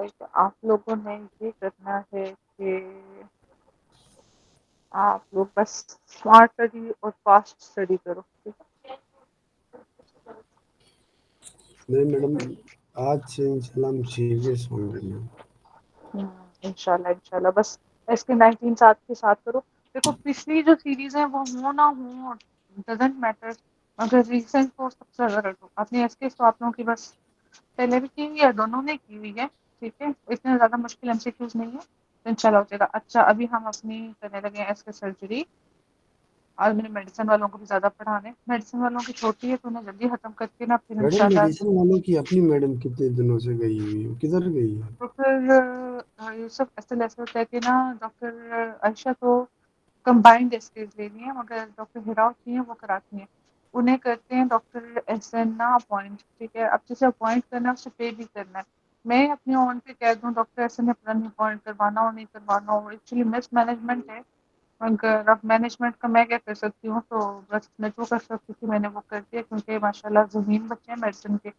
Like आप लोगों ने ये करना है कि आप लोग बस स्मार्ट स्टडी और फास्ट स्टडी करो, ठीक नहीं मैडम, आज से इंशाल्लाह हम सीरियस होंगे मैम। है। इंशाल्लाह इंशाल्लाह बस SK19 साथ के साथ करो। देखो पिछली जो सीरीज है वो हो ना हो डजेंट मैटर, अगर रिसेंट हो सबसे ज्यादा रटो। अपनी SK तो आप लोगों की बस पहले भी की हुई है, दोनों ने की हुई है, ठीक है, इतने ज्यादा मुश्किल MCQs नहीं है, तो इंशाल्लाह हो जाएगा। अच्छा अभी हम अपनी करने लगे हैं SK सर्जरी, और मैंने मेडिसिन वालों को भी ज्यादा पढ़ाना है। मेडिसिन वालों की छोटी है तो उन्हें जल्दी खत्म करके ना फिर मैडम इंशाल्लाह। मेडिसिन वालों की अपनी मैडम कितने दिनों से गई हुई है, किधर गई है? तो फिर यूसुफ ऐसे होता है कि ना डॉक्टर आयशा तो कंबाइंड स्टेज ले रही है, मगर डॉक्टर हिरा होती हैं वो कराती हैं, उन्हें करते हैं डॉक्टर एहसन ना अपॉइंट, ठीक है। अब जिसे अपॉइंट करना है उसे पे भी करना है। मैं अपने ऑन पे कह दूं डॉक्टर एहसन ने अपना नहीं अपॉइंट करवाना हो नहीं करवाना हो, एक्चुअली मिस मैनेजमेंट है। मगर अब मैनेजमेंट का मैं क्या कर सकती हूँ, तो बस मैं जो कर सकती थी मैंने वो कर दिया, क्योंकि माशाल्लाह ज़हीन बच्चे हैं मेडिसिन के।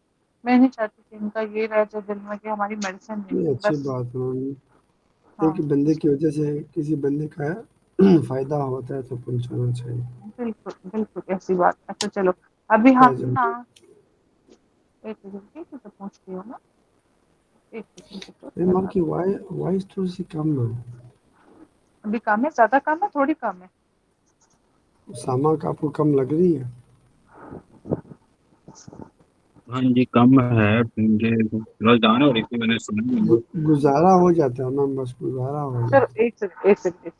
मैं नहीं चाहती कि इनका ये रह जाए दिल में कि हमारी मेडिसिन नहीं नहीं हुई अच्छी बस। बात है मैम। हाँ एक बंदे की वजह से किसी बंदे का फायदा होता है तो पहुंचाना चाहिए। बिल्कुल बिल्कुल ऐसी बात। अच्छा चलो अभी क्या हम ना जल्दी। एक सेकंड की तो पूछती हूँ ना, एक सेकंड की तो मैम लगा। आपकी वॉइस थोड़ी सी कम है। अभी काम है, ज्यादा काम है, थोड़ी काम है। सामा का आपको कम लग रही है? हाँ जी, कम है। मुझे थोड़ा जान हो रही थी, मैंने सुना नहीं। गुजारा हो जाता है मैम, बस गुजारा हो चलो जाता एक सेकंड एक सेकंड एक सेकंड।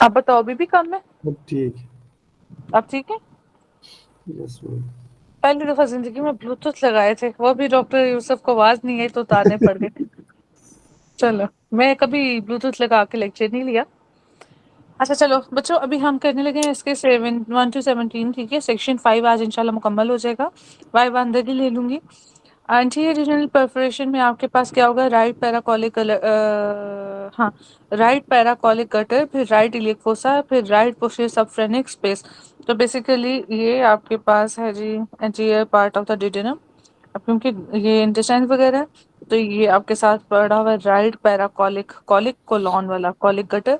आप बताओ अभी भी काम है? है। अब ठीक है। अब ठीक है। Yes ma'am. पहली दफा जिंदगी में ब्लूटूथ लगाए थे, वो भी डॉक्टर यूसुफ को आवाज नहीं आई तो उतारने पड़ गए। चलो मैं कभी ब्लूटूथ लगा के लेक्चर नहीं लिया। अच्छा चलो बच्चों अभी हम करने लगे हैं इसके 7 1 to 17, ठीक है। सेक्शन 5 आज इंशाल्लाह मुकम्मल हो जाएगा। वाई अंदर ही ले लूंगी। एंटीरियर रीजनल परफोरेशन में आपके पास क्या होगा, राइट पैराकोलिक हाँ, राइट पैराकोलिक गटर, फिर राइट इलियक फोसा, फिर राइट पोस्टीरियर सबफ्रेनिक स्पेस। तो बेसिकली ये आपके पास है जी एंटीरियर पार्ट ऑफ द डिडेनम। अब क्योंकि ये इंटेस्टाइन वगैरह है, तो ये आपके साथ पड़ा हुआ है राइट पैराकोलिक कॉलिक कोलॉन वाला कॉलिक गटर,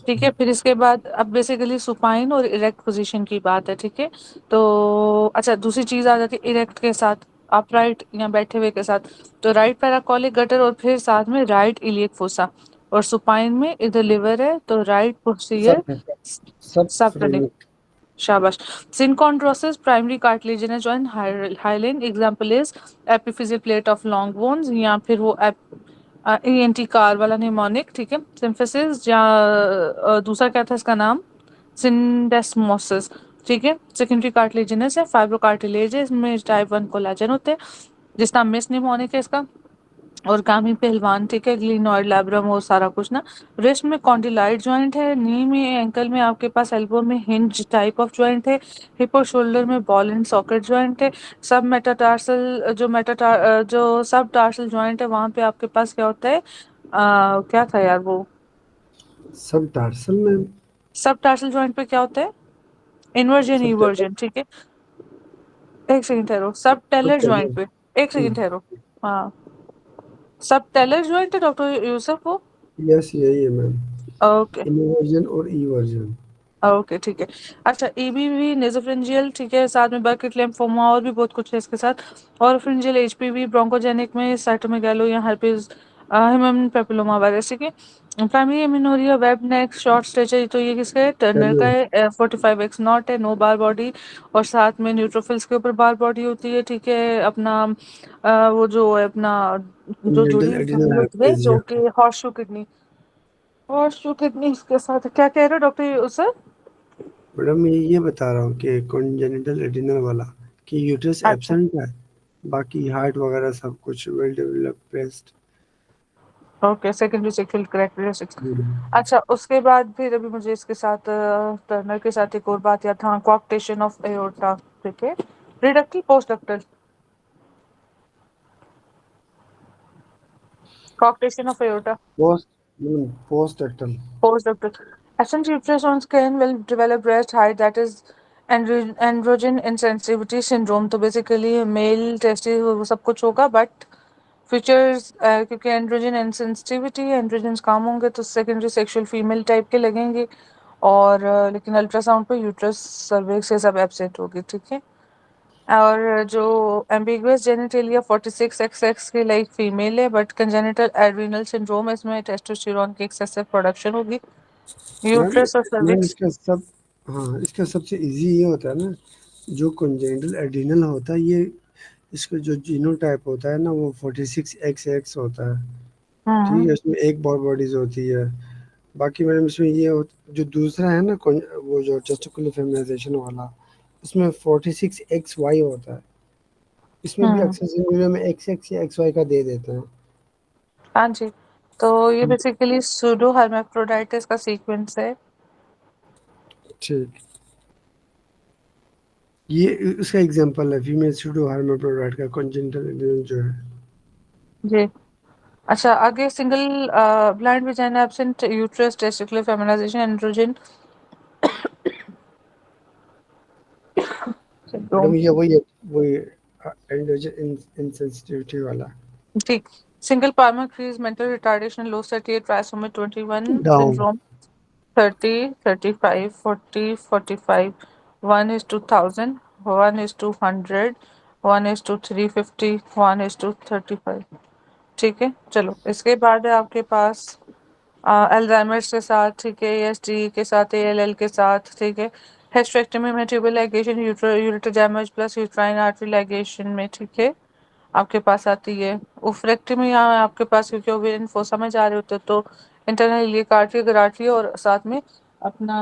ठीक है। फिर इसके बाद अब बेसिकली सुपाइन और इरेक्ट पोजीशन की बात है, ठीक है। तो अच्छा दूसरी चीज आ जाती है इरेक्ट के साथ, अपराइट या बैठे हुए के साथ। तो राइट पैराकोलिक गटर और फिर साथ में राइट इलियक फोसा, और सुपाइन में इधर लिवर है तो राइट पोस्टीरियर सब सब सफ्रेनिक। फ्रेनिक। शाबाश। Synchondrosis, primary cartilaginous joint, hyaline. Example is epiphyseal plate of long bones, या फिर वो ENT कार वाला निमोनिक, ठीक है। सिम्फिसिस या दूसरा क्या था इसका नाम, सिंडेस्मोसिस, ठीक है। सेकेंडरी कार्टिलेजिनस है, फाइब्रोकार्टिलेज है, इसमें टाइप 1 कोलेजन होते हैं। जिसका मिस निमोनिक है इसका, और कामी पहलवान, ठीक है, ग्लिनॉइड लैब्रम वो सारा कुछ ना। रिस्ट में कॉन्डिलाइट जॉइंट है, नी में एंकल में आपके पास एल्बो में हिंज टाइप ऑफ जॉइंट है, हिप और शोल्डर में बॉल एंड सॉकेट जॉइंट है। सब मेटाटार्सल जो सब टार्सल जॉइंट है वहां पे आपके पास क्या होता है, क्या था यार वो, सब टार्सल में। सब टार्सल जॉइंट पे क्या होता है, इन्वर्जन सब इवर्जन, ठीक है। एक सेकंड ठहरो, सब टेलर जॉइंट पे, एक सेकंड ठहरो। हाँ, सब टेलर जॉइंट है डॉक्टर यूसुफ वो। यस यही है मैम। ओके इनवर्जन और ईवर्जन। ओके ठीक है। अच्छा EBV नेजोफेरिंजियल, ठीक है, साथ में बकेट लिम्फोमा और भी बहुत कुछ है इसके साथ। और फ्रिंजियल HPV ब्रोंकोजेनिक में साइटोमेगालो या herpes ह्यूमन पेपिलोमा वायरस, ठीक है। प्राइमरी एमिनोरिया वेब नेक शॉर्ट स्ट्रेचर, तो ये किसका है, टर्नर का टर्नर। है। 45X नॉट है, नो बार बॉडी, और साथ में न्यूट्रोफिल्स के ऊपर बार बॉडी होती है, ठीक है। अपना वो जो है अपना जो जुड़ी कंजेंटल हुई एडिनल झिल्ली होती है जो हाइपरेशिया। कि हॉर्स शू किडनी इसके साथ क्या कह रहे हो डॉक्टर सर? मैडम ये बता रहा हूँ कि कंजेनिटल एडिनल वाला कि यूट्रस अच्छा एब्सेंट है, बाकी हार्ट वगैरह सब कुछ well developed breast. Okay, secondary sexual characteristics. अच्छा उसके बाद फिर अभी मुझे इसके साथ टर्नर के साथ एक और बात याद था, कोआक्टेशन ऑफ एओर्टा, ठीक है। Preductal post ductal, coarctation of aorta post post ductal. post ductal. Ascent uterus on skin will develop breast height that is androgen insensitivity syndrome, तो बेसिकली मेल टेस्टिस वो सब कुछ होगा, बट फीचर्स क्योंकि androgen insensitivity, androgen कम होंगे तो secondary sexual female type के लगेंगे, और लेकिन अल्ट्रासाउंड पे यूट्रस सर्विक्स ये सब एब्सेंट होगी, ठीक है। और जो एम्बिगुअस जेनिटेलिया 46XX की लाइक फीमेल है, बट कंजेनिटल एड्रिनल सिंड्रोम, इसमें टेस्टोस्टेरोन की एक्सेसिव प्रोडक्शन होगी, मैम यूट्रस और मैम सर्विक्स। इसका सब, हाँ इसका सबसे इजी ये होता है ना, जो कंजेनिटल एड्रिनल होता है ये, इसका जो जीनोटाइप होता है ना वो 46XX होता है। ठीक हम्म है, इसमें एक बॉडीज होती है। बाकी मैडम इसमें ये जो दूसरा है ना वो जो टेस्टिकुलर फेमिनाइजेशन वाला, उसमें 46XY होता है। इसमें भी हम्म अक्सर जिंदगी में XX या XY का दे देते हैं। हाँ जी, तो ये बेसिकली सूडो हर्माफ्रोडाइटिस का सीक्वेंस है। ठीक, ये उसका एग्जांपल है फीमेल सूडो हार्माफ्रोडाइट का कंजेनिटल एड्रेनल जो है। जी। अच्छा, आगे single blind vagina absent uterus testicular feminisation androgen madam syndrome. ये वही एंड्रोजन इंसेंसिटिविटी वाला। ठीक। Single palmar crease mental retardation low 38 trisomy 21 Down. Syndrome 30 35 40 45 1 is to 1000 1 is to 100 1 is to 350 1 is to 35। ठीक है, चलो इसके बाद है आपके पास अल्जाइमर्स के साथ, ठीक है, एएसडी के साथ, एएलएल के साथ, ठीक है, हेस्टेक्टमी में tubal ligation, ureter damage plus uterine artery ligation में, ठीक है, आपके पास आती है ओफ्रेक्टमी। यहाँ आपके पास क्योंकि ओवेरियन फोसा में जा रहे होते तो इंटरनल इलियक आर्टरी अगर आर्टरी और साथ में अपना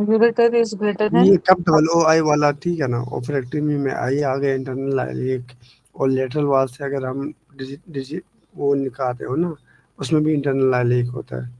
यूरेटर इज ग्रेटर देन। ये कब डबल ओ आई वाला, ठीक है ना, ओफरेक्टमी में आई आ गया इंटरनल एक, और लेटरल वाल से अगर हम डिजिट डिजिट वो निकालते हो ना, उसमें भी इंटरनल आइलिक होता है।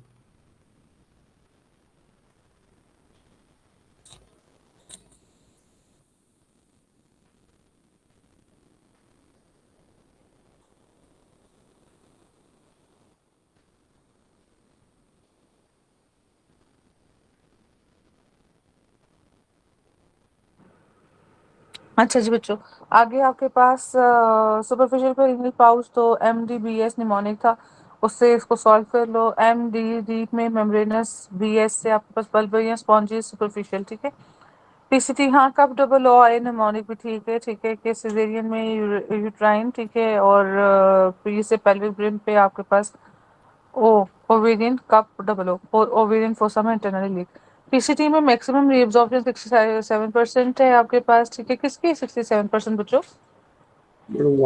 अच्छा जी बच्चों, आगे आपके पास सुपरफिशियल पेरिनियल पाउच तो MDBS निमोनिक था, उससे इसको सॉल्व कर लो। MD डीप में मेम्ब्रेनस, BS से आपके पास बल्ब या स्पॉन्जी सुपरफिशियल, ठीक है। PCT हाँ, कब डबल ओ आई निमोनिक भी ठीक है कि सिजेरियन में यूट्राइन, ठीक है, और ये से पेल्विक ब्रिम पे आपके पास ओ ओवेरियन कप डबल ओ और ओवेरियन फोसा में इंटरनली लीक। PCT में मैक्सिमम रीअब्जॉर्प्शन 67% है आपके पास, ठीक है, किसकी 67% बच्चों? मैडम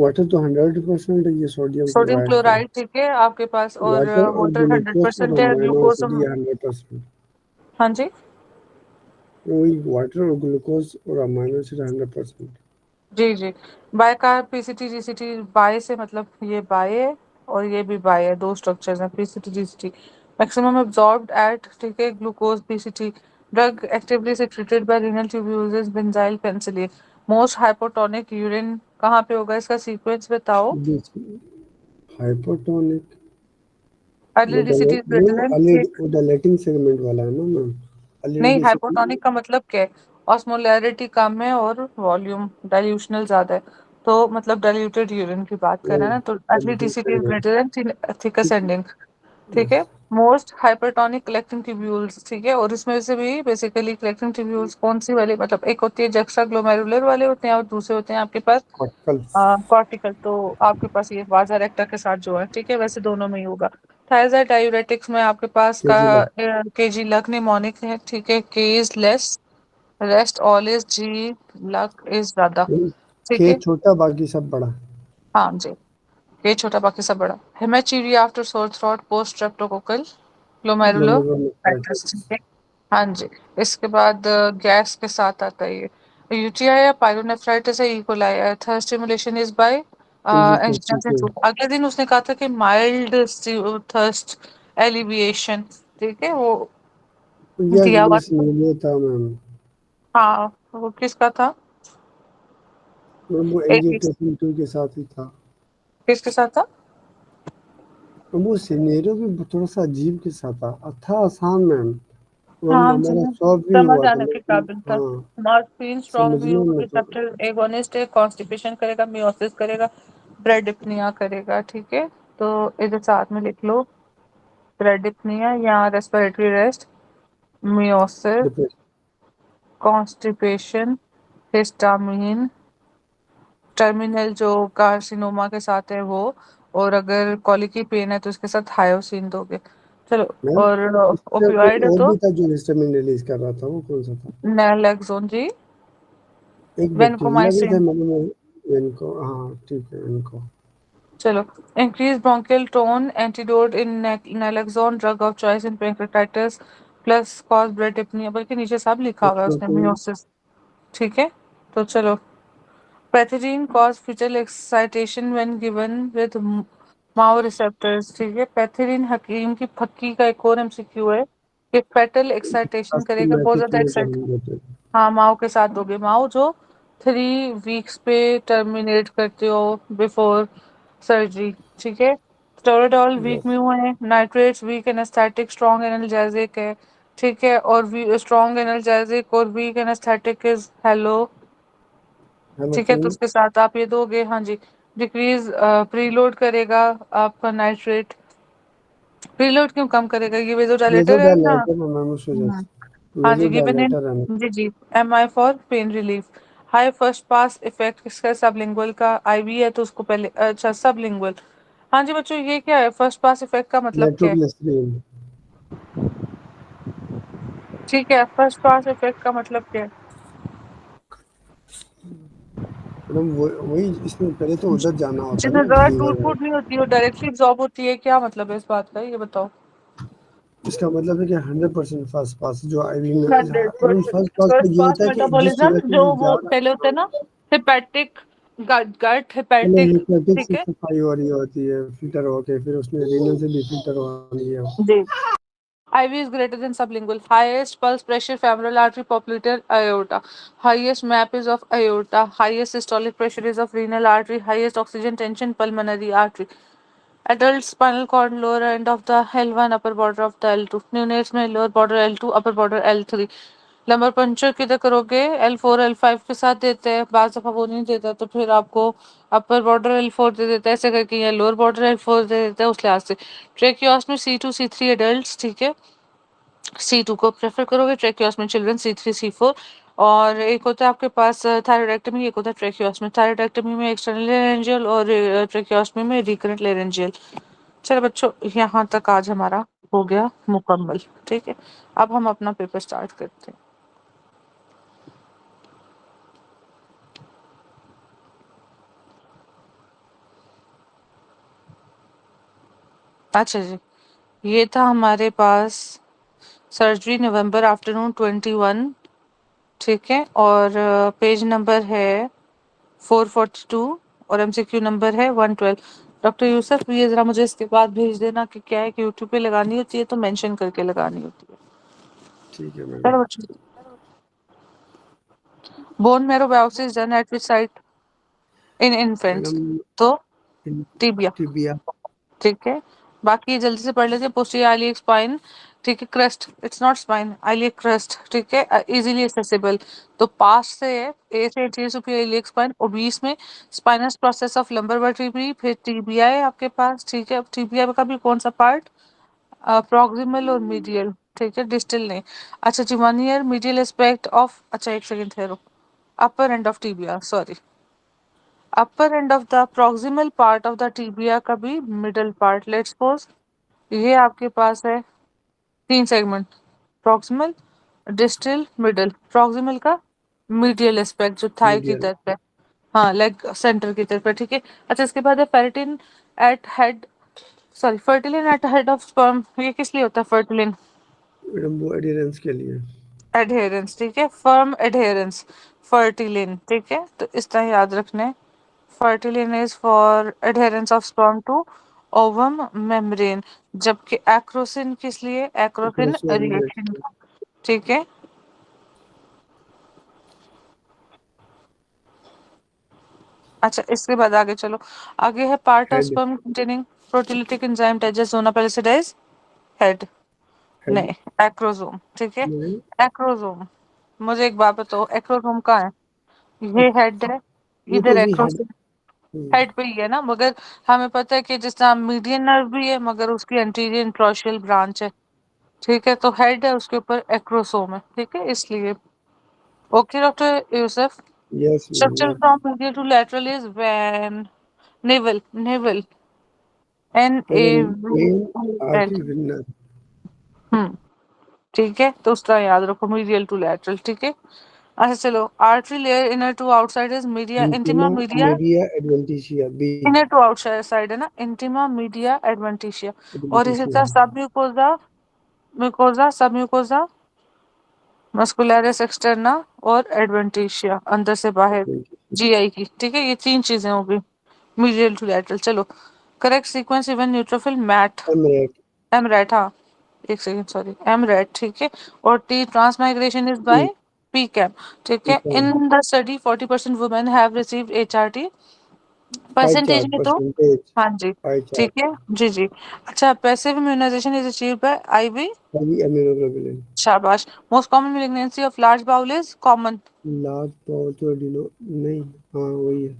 वाटर तो 100% है, ये सोडियम सोडियम क्लोराइड का। क्लोराइड, ठीक है आपके पास, और वाटर और वाटर हंड्रेड ग्लूकोज और परसेंट है, अमाइनो ग्लूकोज। एसिड ये 100%। हाँ जी। वही वाटर और ग्लूकोज और अमाइनो एसिड 100%। जी जी। बाय का PCT GCT, बाय से मतलब ये बाय है और ये भी बाय है, दो स्ट्रक्चर्स हैं PCT GCT। Maximum absorbed at, ठीक है, glucose PCT। Drug actively secreted by renal tubules benzyl penicillin. Most hypotonic urine कहाँ पे होगा, इसका सीक्वेंस बताओ। Hypotonic, early DCT is greater than. वो डायलेटिंग सेगमेंट वाला है ना मैम, नहीं, अलिडिसिटी। हाइपोटोनिक का मतलब क्या है? ऑस्मोलैरिटी कम है और वॉल्यूम डाइल्यूशनल ज्यादा है, तो मतलब डाइल्यूटेड यूरिन की बात कर रहे हैं ना, तो early dilating DCT is segment. Greater than thick ascending, ठीक है। मोस्ट हाइपरटोनिक कलेक्टिंग ट्यूब्यूल्स, ठीक है, और इसमें से भी बेसिकली कलेक्टिंग ट्यूब्यूल्स कौन सी वाली, मतलब एक होती है जक्सा ग्लोमेरुलर वाले होते हैं और दूसरे होते हैं आपके पास कॉर्टिकल्स। कॉर्टिकल, तो आपके पास ये वाजा रेक्टा के साथ जो है, ठीक है, वैसे दोनों में ही होगा। थायराइड डायूरेटिक्स में आपके पास का केजी लग। KG लक निमोनिक है, ठीक है, K is less, rest all is G, luck is ज्यादा, ठीक के है। छोटा बाकी सब बड़ा। हाँ जी, ये छोटा बाकी सब बड़ा। Haematuria after sore throat post streptococcal glomerulo glomerular. ठीक है। हाँ जी, इसके बाद गैस के साथ आता है ये UTI या पायरोनेफ्राइटिस है, इकोलाई है, thirst stimulation is by angiotensin 2। अगले दिन उसने कहा था कि माइल्ड थर्स्ट एलिविएशन, ठीक है, वो यस दिया ये हुआ था। सिनेरियो था मैम। हाँ, वो किसका था? मैम वो एक एंजियोटेंसिन 2 के साथ ही था। किसके साथ था? मैम वो सिनेरियो भी थोड़ा सा अजीब के साथ था आसान मैम। वो हाँ हमारा जी, सॉल्व भी समझ हुआ था आने के लेकिन काबिल था। हाँ मॉर्फिन स्ट्रॉन्ग समझने में तो रिसेप्टर एगोनिस्ट है, कॉन्स्टिपेशन करेगा, मियोसिस करेगा, ब्रेडिप्निया करेगा, ठीक है। तो इधर साथ में लिख लो, ब्रेडिप्निया या respiratory rest, meiosis, depression. Constipation, histamine, terminal जो कार्सिनोमा के साथ है वो, और अगर कॉलिक की पेन है तो इसके साथ हायोसिन दोगे। चलो, मैम और इससे ओपियोइड कोई है और तो भी था जो हिस्टामिन रिलीज कर रहा था, वो कौन सा था? नैलेक्सोन जी, एक बैक्टीरिया भी था वेनकोमाइसिन। मैंने इनको, हाँ ठीक है इनको। चलो, increase bronchial tone, antidote in naloxone, drug of choice in pancreatitis plus cause bradypnoea, बल्कि नीचे सब लिखा हुआ है उसने, एक्सप्लोटिंग मियोसिस, ठीक है। तो चलो, pethidine cause fetal excitation when given with MAO receptors, ठीक है। पैथेजीन हकीम की फक्की का एक और एमसीक्यू है कि फेटल एक्साइटेशन करेगा, बहुत आस्टोमैटिक ज्यादा लेटर एक्साइट। हम देते हैं। हाँ, माओ के साथ दोगे, माओ जो 3 वीक्स पे टर्मिनेट करते हो बिफोर सर्जरी, ठीक है। स्टोराडॉल वीक यस। में हुए हैं, nitrates weak anaesthetic, strong analgesic है, ठीक है। और स्ट्रॉन्ग एनाल्जेसिक और वीक एनेस्थेटिक इज हेलो, ठीक है। तो हेलोफिन। उसके साथ आप ये दोगे, हाँ जी। डिक्रीज प्रीलोड करेगा आपका नाइट्रेट, प्रीलोड क्यों कम करेगा, ये वेजोडाइलेटर है ना। वेज़ोडाइलेटर है मैम, उस वजह हम्म, से हाँ जी, गिवन इन, वेज़ोडाइलेटर है। जी जी, M I for pain relief. High first pass effect किसका, सबलिंगुअल का, आईवी है तो उसको पहले, अच्छा सबलिंगुअल। हाँ जी बच्चों, ये क्या है, फर्स्ट पास इफेक्ट का मतलब क्या है? नाइट्रोग्लिसरीन। ठीक है, फर्स्ट पास इफेक्ट का मतलब क्या है? मैडम वही इसमें पहले तो उधर जाना होता है जिसमें ना, ज्यादा लीवर टूट में। फूट नहीं होती है, डायरेक्टली एब्जॉर्ब होती है, क्या मतलब है इस बात का, ये बताओ। इसका मतलब है कि 100% फर्स्ट पास जो आईवी में, मैडम 100% फर्स्ट पास में फर्स्ट ये पास होता है कि जिस मेटाबॉलिज्म, जगह से जो ये वो जा रहा पहले होता है ना, हिपैटिक, गट गट पहले हिपैटिक, हिपेटिक ठीक से है सफाई हो रही होती है, फिल्टर होके फिर उसमें रीनल से भी फिल्टर हो रही है। जी। IV is greater than sublingual. Highest pulse pressure femoral artery popliteal aorta. Highest map is of aorta. Highest systolic pressure is of renal artery. Highest oxygen tension pulmonary artery. Adult spinal cord lower end of the L1, upper border of the L2. Neonates में lower border L2, upper border L3. Lumbar puncture किधर करोगे, L4 L5 के साथ देते हैं, बाज दफा वो नहीं देता तो फिर आपको अपर बॉर्डर L4 दे देता है, ऐसे करके, या लोअर बॉर्डर L4 दे देता है, उस लिहाज से। ट्रेकियोस में C2 C3 एडल्ट, ठीक है। C2 को प्रेफर करोगे, ट्रेकियोस में चिल्ड्रन C3 C4। और एक होता है आपके पास थायरोइडेक्टमी, एक होता है ट्रेकियोस में। थायरोइडेक्टमी में एक्सटर्नल लेरेंजियल और ट्रेकियोस्मी में रिकरेंट लेरेंजियल। चलो बच्चों, यहाँ तक आज हमारा हो गया मुकम्मल, ठीक है। अब हम अपना पेपर स्टार्ट करते हैं। अच्छा जी, ये था हमारे पास सर्जरी नवंबर आफ्टरनून 21, ठीक है। और पेज नंबर है 442 और एमसीक्यू नंबर है 112। डॉक्टर यूसुफ, ये जरा मुझे इसके बाद भेज देना कि क्या है कि यूट्यूब पे लगानी होती है तो मेंशन करके लगानी होती है। ठीक है मैडम। चलो बच्चों, bone marrow biopsy done at which site in infants, madam तो टीबिया, टिबिया। ठीक है। बाकी जल्दी से पढ़ लेते हैं। पोस्टीरियर आइलियक स्पाइन, ठीक है। Crust, it's not spine, iliac crust, ठीक है। इजीली एक्सेसिबल, तो पास से है, ए से एटीएस सुपीरियर इलियक स्पाइन। ओबीस में spinous process of lumbar vertebrae, फिर टीबिया है आपके पास, ठीक है। अब टीबिया का भी कौन सा पार्ट, प्रॉक्सिमल और मीडियल, ठीक है, डिस्टल नहीं। अच्छा जी, 1 ईयर मीडियल एस्पेक्ट ऑफ, अच्छा एक सेकंड ठहरो, upper end of tibia, sorry, upper end of the proximal part of the tibia का भी मिडल पार्ट, लेट्स सपोज ये आपके पास है 3 segment, proximal, distal, middle. Proximal का मीडियल एस्पेक्ट जो थाई की मीडियल। तरफ है, हाँ लेग सेंटर की तरफ है, ठीक है। अच्छा, इसके बाद है ferritin at head, sorry, fertilin at head of sperm, ये किस लिए होता है फर्टिलिन? मैडम वो एडिरेंस के लिए। एडहेरेंस, ठीक है, फर्म एडहेरेंस, फर्टिलिन, ठीक है। तो इस तरह याद रखना है, fertilin is for adherence of sperm to ovum membrane, जबकि एक्रोसिन किस लिए, एक्रोसिन क्रोसोम रिएक्शन, रिएक्शन। ठीक है। अच्छा, इसके बाद आगे चलो, आगे है part of head. Sperm containing proteolytic enzyme digest zona pellucida, head, head नहीं, एक्रोसोम, ठीक है। नहीं, एक्रोसोम, मुझे एक बात बताओ, एक्रोसोम कहाँ है? ये हेड है, ये इधर तो भी हेड। एक्रोसोम हेड पे ही है ना, मगर हमें पता है कि जिस तरह मीडियन नर्व भी है मगर उसकी एंटीरियर इंट्रोशियल ब्रांच है, ठीक है, तो हेड है उसके ऊपर एक्रोसोम है, ठीक है, इसलिए। Okay doctor Yusuf, yes ma'am, structure okay. From medial to lateral is van navel navel N A vein vein L. Artery winner. Hmm, ठीक है, तो उसका याद रखो, मीडियल टू लेटरल, ठीक है। अच्छा चलो, artery layer inner to outside is media intima intima media. Media adventitia B. Inner to outside side है ना, इंटीमा मीडिया एडवेंटिशिया। और इसी एडवेंटिशिया तरह सब म्यूकोजा, म्यूकोजा सब म्यूकोजा मस्कुलरिस एक्सटर्ना और एडवेंटिशिया अंदर से बाहर, एडवेंटिशिया। जीआई की, ठीक है, ये तीन चीजें हो गई मीडियल टू लैटरल। चलो, correct sequence even neutrophil mat emigrate. Emigrate, हाँ, एक सेकंड सॉरी, एमरेट, ठीक है। और T transmigration is E by PECAM, ठीक है। इकॉन। In the study 40% women have received HRT, pie percentage chart में तो, परसेंटेज। हाँ जी, पाई ठीक चार्ट। है, जी जी। अच्छा, passive immunisation is achieved by IV, heavy immunoglobulin. शाबाश। Most common malignancy of large bowel is common large power तो एडिनो नहीं, हाँ वही है,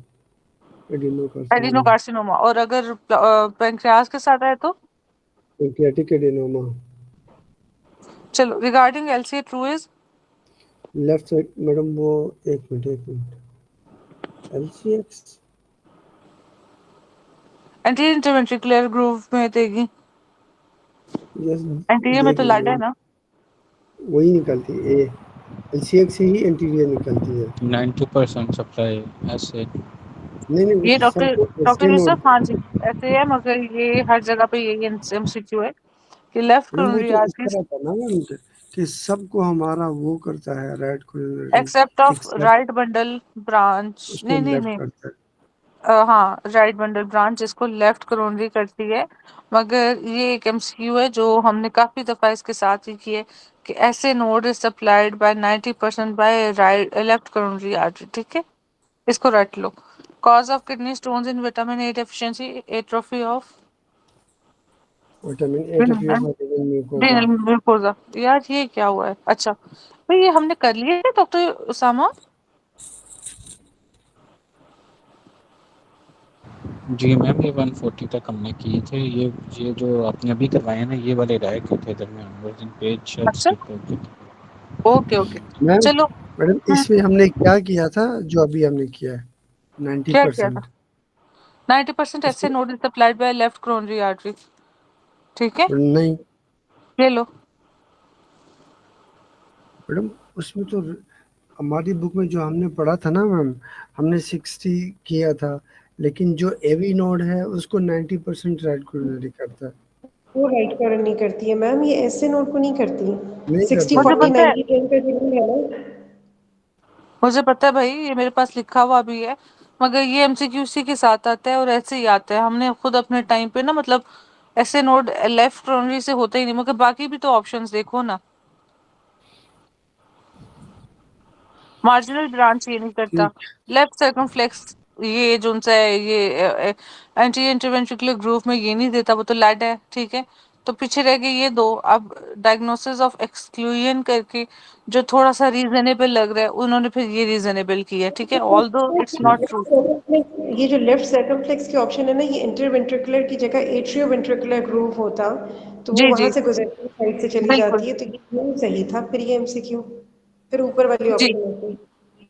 एडिनो कार्सिनोमा। एडिनोकार्सिनोमा। और अगर पैंक्रियास के साथ है तो, पैंक्रियाटिक एडिनोमा। चलो, regarding LCA true is, left side madam वो, एक मिनट एलसीएक्स। एंटीरियर इंटरवेंट्रिकुलर ग्रूव में देगी, यस, एंटीरियर में देख तो रही लाड है हूँ, ना। वही निकलती है ए। एलसीएक्स से ही इंटीरियर निकलती है। 90% सप्लाई ऐसे। नहीं नहीं, वो ये तो डॉक्टर सबको डॉक्टर ऐसे नोट। यूसुफ, हाँ जी, ऐसे है, मगर ये हर जगह पे यही एमसीक्यू है कि लेफ्ट मैडम वो कोरोनरी तो इस आर्टरीज तरह था ना मैम, कि सबको हमारा वो करता है right correlation, except of except right bundle branch, उसको नहीं नहीं लेफ्ट नहीं, करता है। हाँ, राइट बंडल ब्रांच जिसको लेफ्ट कोरोनरी करती है। मगर ये एक एमसीक्यू है जो हमने काफी दफा इसके साथ ही किए, कि ऐसे node is supplied by 90% by right left coronary artery, ठीक है, इसको रट लो। Cause of kidney stones in vitamin A deficiency, atrophy of vitamin A deficiency mucosa. Renal glucose. यार ये क्या हुआ है? अच्छा भाई, ये हमने कर लिया है डॉक्टर उसामा। जी मैम, ये 140 तक हमने किए थे। ये जो आपने अभी करवाए हैं ना, ये वाले रह गए थे दरमियान, उस दिन पेज शायद अच्छा, स्किप हो गई थी। ओके ओके, मैम, चलो। मैडम हम्म, इसमें हमने क्या किया था जो अभी हमने किया है, नाइन्टी क्या किया था? परसेंट 90% ऐसे इसमें। Node is supplied by left coronary artery, ठीक है, नहीं ले लो। मैडम, उसमें तो हमारी बुक में जो हमने पढ़ा था ना मैम, हमने 60 किया था, लेकिन जो एवी नोड है उसको 90% राइट कोरिलेट करता है। वो राइट कॉर्नर नहीं करती है मैम, ये ऐसे नोट को नहीं करती। नहीं सिक्सटी करती मुझे मैडम। फोर्टी पता है, 90 10 का रूल है ना। मुझे पता है भाई, ये मेरे पास लिखा हुआ भी है, मगर ये एमसीक्यूसी के साथ आता है और ऐसे ही आता है। हमने खुद अपने टाइम पे ना, मतलब ऐसे नोड लेफ्ट कोरोनरी से होता ही नहीं, मगर बाकी भी तो ऑप्शंस देखो ना। मार्जिनल ब्रांच ये नहीं करता, ठीक। लेफ्ट सर्कमफ्लेक्स ये जो उनसा है, ये एंटी इंटरवेंट्रिकुलर ग्रूव में ये नहीं देता, वो तो लैड है, ठीक है। तो पीछे रह गए ये दो। अब डायग्नोसिस ऑफ एक्सक्लूजन करके जो थोड़ा सा रीजनेबल लग रहा है, उन्होंने फिर ये रीजनेबल किया, ठीक है, ऑल दो इट्स नॉट ट्रू। ये जो लेफ्ट सर्कमफ्लेक्स के ऑप्शन है ना, ये इंटरवेंट्रिकुलर की जगह एट्रियोवेंट्रिकुलर ग्रूव होता तो वो जी वहां जी, से गुजरती साइड से चली बिल्कुल, जाती है, तो ये क्यों सही था फिर ये एमसीक्यू, फिर ऊपर वाली जी ऑप्शन होती।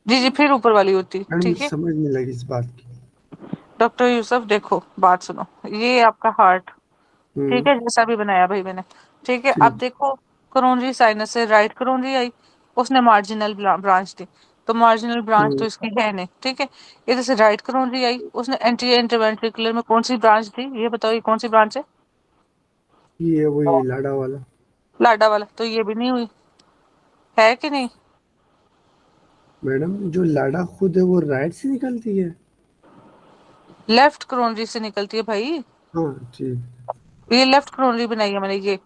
जी जी, फिर ऊपर वाली होती, मैडम ठीक मुझे है। समझ नहीं लगी इस बात की। डॉक्टर यूसुफ देखो, बात सुनो, ये आपका हार्ट, ठीक हम्म। है, जैसा भी बनाया भाई मैंने, ठीक है। अब ठीक। देखो, करोनरी साइनस से राइट करोनरी आई, उसने मार्जिनल ब्रांच दी, तो मार्जिनल ब्रांच तो हम्म। इसकी है नहीं, ठीक है। इधर से राइट करोनरी आई, उसने एंटीरियर इंटरवेंट्रिकुलर में कौन सी ब्रांच दी, ये बताओ, ये कौन सी ब्रांच है? ये वही लाडा वाला। लाडा वाला, तो ये भी नहीं हुई, है कि नहीं? मैडम जो लाडा खुद है वो राइट से निकलती है। लेफ्ट करोनरी से निकलती है भाई, हाँ ठीक। ये लेफ्ट करोनरी बनाई है मैंने ये,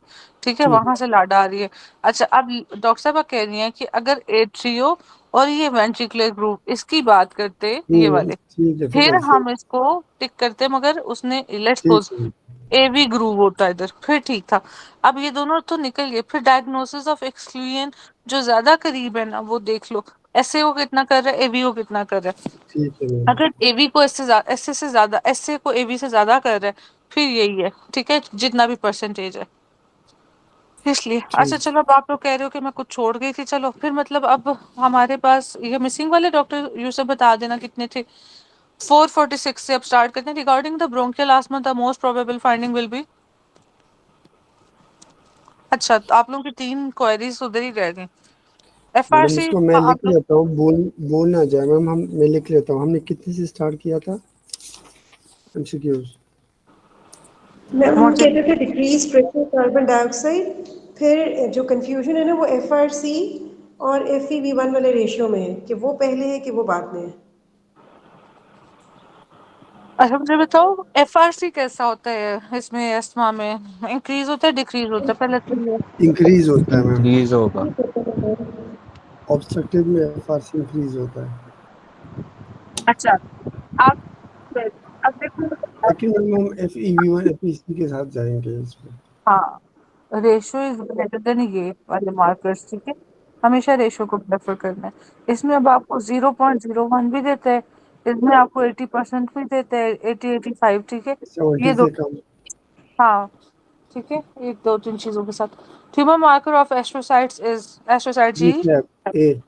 ठीक है, ठीक। वहां से लाडा आ रही है। अच्छा, अब डॉक्टर साहब कह रही हैं कि अगर एट्रियो और ये वेंट्रिकुलर ग्रुप इसकी बात करते, ये वाले, ठीक है फिर फिर ऐसे। हम इसको टिक करते, मगर उसने लेट्स ठीक सपोज है। एवी ग्रूव होता है इधर, फिर ठीक था। अब ये दोनों तो निकल गए, फिर डायग्नोसिस ऑफ एक्सक्लूजन जो ज्यादा करीब है ना वो देख लो, एसए को कितना कर रहा है, एवी को कितना कर रहा है। ठीक है मैम। अगर एवी को एसए से ज्यादा, एसए को एवी से ज्यादा कर रहा है, फिर यही है, ठीक है, जितना भी परसेंटेज है इसलिए। अच्छा ठीक। चलो, अब आप लोग कह रहे हो कि मैं कुछ छोड़ गई थी, चलो फिर मतलब अब हमारे पास ये मिसिंग वाले डॉक्टर यूसुफ बता देना कितने थे। 446 से अब स्टार्ट करते हैं। Regarding the bronchial asthma the most probable finding will be. अच्छा, तो आप लोगों की 3 क्वेरीज उधर ही रह गई। मैडम एफआरसी इसको मैं लिख आप लोग, लेता हूँ, बोल ना जाए मैम। हम मैं लिख लेता हूँ, हमने कितने से स्टार्ट किया था एमसीक्यूज? मैम हम मुझे कहते थे डिक्रीज प्रेशर कार्बन डाइऑक्साइड, फिर जो कंफ्यूजन है ना वो एफआरसी और FeV1 वाले रेशियो में है कि वो पहले है कि वो बाद में है। अच्छा मुझे बताओ, एफआरसी कैसा होता है इसमें, अस्थमा में इंक्रीज होता है डिक्रीज होता है, पहले तो ये। इंक्रीज होता है मैम। इंक्रीज होगा। ऑब्स्ट्रक्टिव में एफआरसी इंक्रीज होता है। अच्छा आप, अब देखो, लेकिन मैम हम FEV1 FEC के साथ जाएंगे इसमें। हाँ, रेशियो इज ग्रेटर देन ये वाले मार्कर्स, ठीक है, हमेशा रेशियो को प्रेफर करना है। इसमें अब आपको 0.01 भी देता है, इसमें आपको 80% भी देता है, 80-85, ठीक है। 70 ये दो, से कम। हाँ ठीक है, एक दो तीन चीजों के साथ। Tumour marker of astrocytes is astrocyte जी जी, फ्लैप ए।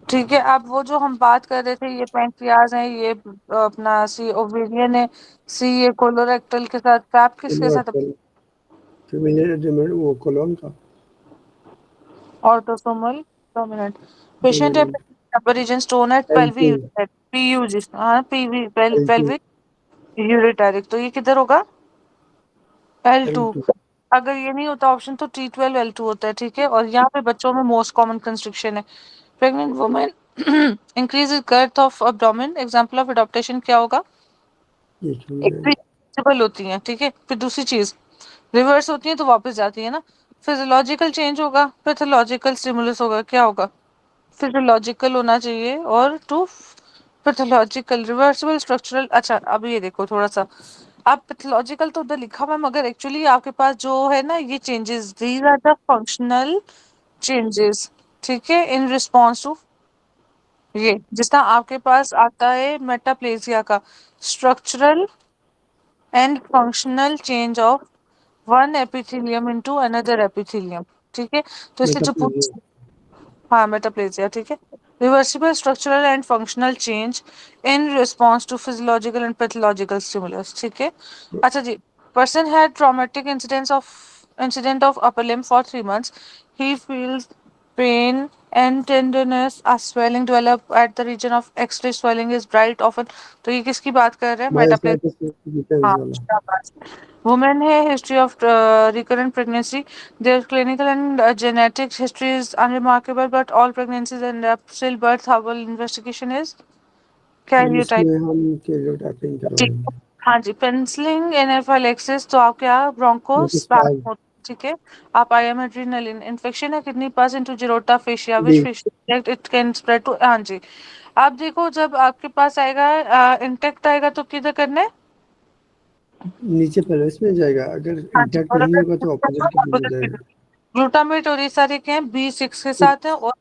ठीक है। अब वो जो हम बात कर रहे थे, ये पैंक्रियाज है, ये अपना सी ओवेरियन है, सी ये कोलोरेक्टल के साथ, पैप किसके साथ, कोलोरेक्टल फेमिलियर एडिमेंट वो कोलोन का ऑटोसोमल डोमिनेंट। पेशेंट है डोमिनेंट। अबरिजन स्टोन एट पेल्वी L2 यूरिटारी, पीयूजी, हाँ पीवी L2 पेल्विक यूरिटारिक, तो ये किधर होगा, L2। L2। अगर ये नहीं होता ऑप्शन तो T12 L2 होता है, ठीक है। और यहाँ पे बच्चों में मोस्ट कॉमन कंस्ट्रिक्शन है, pregnant women increase girth of abdomen, example of adaptation क्या होगा, एक एक मिनट। रिवर्सिबल होती है, ठीक है। फिर दूसरी चीज, रिवर्स होती है तो वापस जाती है ना। फिजियोलॉजिकल चेंज होगा, पैथोलॉजिकल स्टिमुलस होगा, क्या होगा, फिजियोलॉजिकल होना चाहिए, और टू पैथोलॉजिकल रिवर्सिबल स्ट्रक्चरल। अच्छा अब ये देखो थोड़ा सा, आप पैथोलॉजिकल तो उधर लिखा हुआ है, मगर एक्चुअली आपके पास जो है ना ये changes, these are the functional changes, ठीक है, इन रिस्पॉन्स टू ये, जिस तरह आपके पास आता है मेटाप्लेजिया का structural and functional change of one epithelium into another epithelium, ठीक है। तो इसलिए जो मेटाप्लेजिया। पूछ, हाँ मेटाप्लेजिया, ठीक है। Reversible structural and functional change in response to physiological and pathological stimulus, ठीक है। अच्छा जी, person had traumatic incident of upper limb for 3 months, he feels pain and tenderness, a swelling develop at the region of X-ray, swelling is bright often। तो ये किसकी बात कर रहे हैं, माइओसाइटिस मेटाप्लेजिया। डिफेंस हाँ वाला। शाबाश। वुमेन है, history of recurrent pregnancy, their clinical and genetic history is unremarkable, but all pregnancies and stillbirth howell investigation is ma'am karyotype, इसमें हम कैरियोटाइपिंग ठीक है। करवाएंगे। हाँ जी, पेंसिलिंग एनाफाइलेक्सिस तो आप क्या, ब्रोंकोस, मोटिस्पाज ठीक है। आप आई एम एड्रेनलिन इन्फेक्शन है, kidney pass into Gerota fascia B. Which fascia it can spread to, हाँ जी। आप देखो जब आपके पास आएगा इंटेक्ट आएगा तो किधर करना है, नीचे पेल्विस में जाएगा, अगर हाँ जी, इंटैक्ट और नहीं अगर होगा तो अपोजिट किडनी में opposite जाएगा। किडनी। ग्लूटामेट और ये सारे क्या हैं, B6 के तो साथ है, और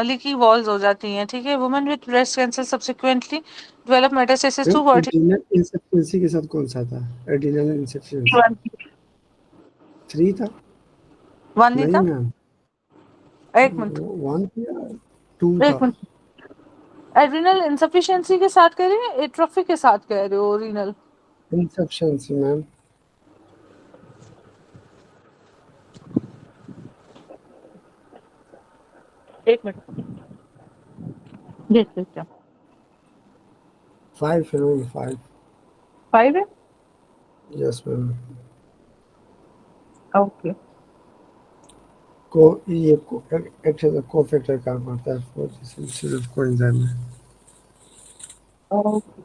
लीकी वॉल्स हो जाती हैं, ठीक है। Women with breast cancer subsequently develop metastasis to vertebral, adrenal insufficiency के साथ कौन सा था? एड्रीनल इंसफिशिएंसी 3 था। वन नहीं नहीं था, मैम, एक मिनट, 1 था, 2 था। एक मिनट। एड्रिनल इनसफिशिएंसी के साथ कह रहे हैं, एट्रोफी के साथ कह रहे हो, रीनल, इंसफिशिएंसी मैम। एक मिनट देख लेते हैं। 5 है मैम, 5। 5 है, यस मैम। ओके को ये एक्ट एज अ कोफैक्टर काम करता है फॉर सिंथेसिस कोएंजाइम में। ओके।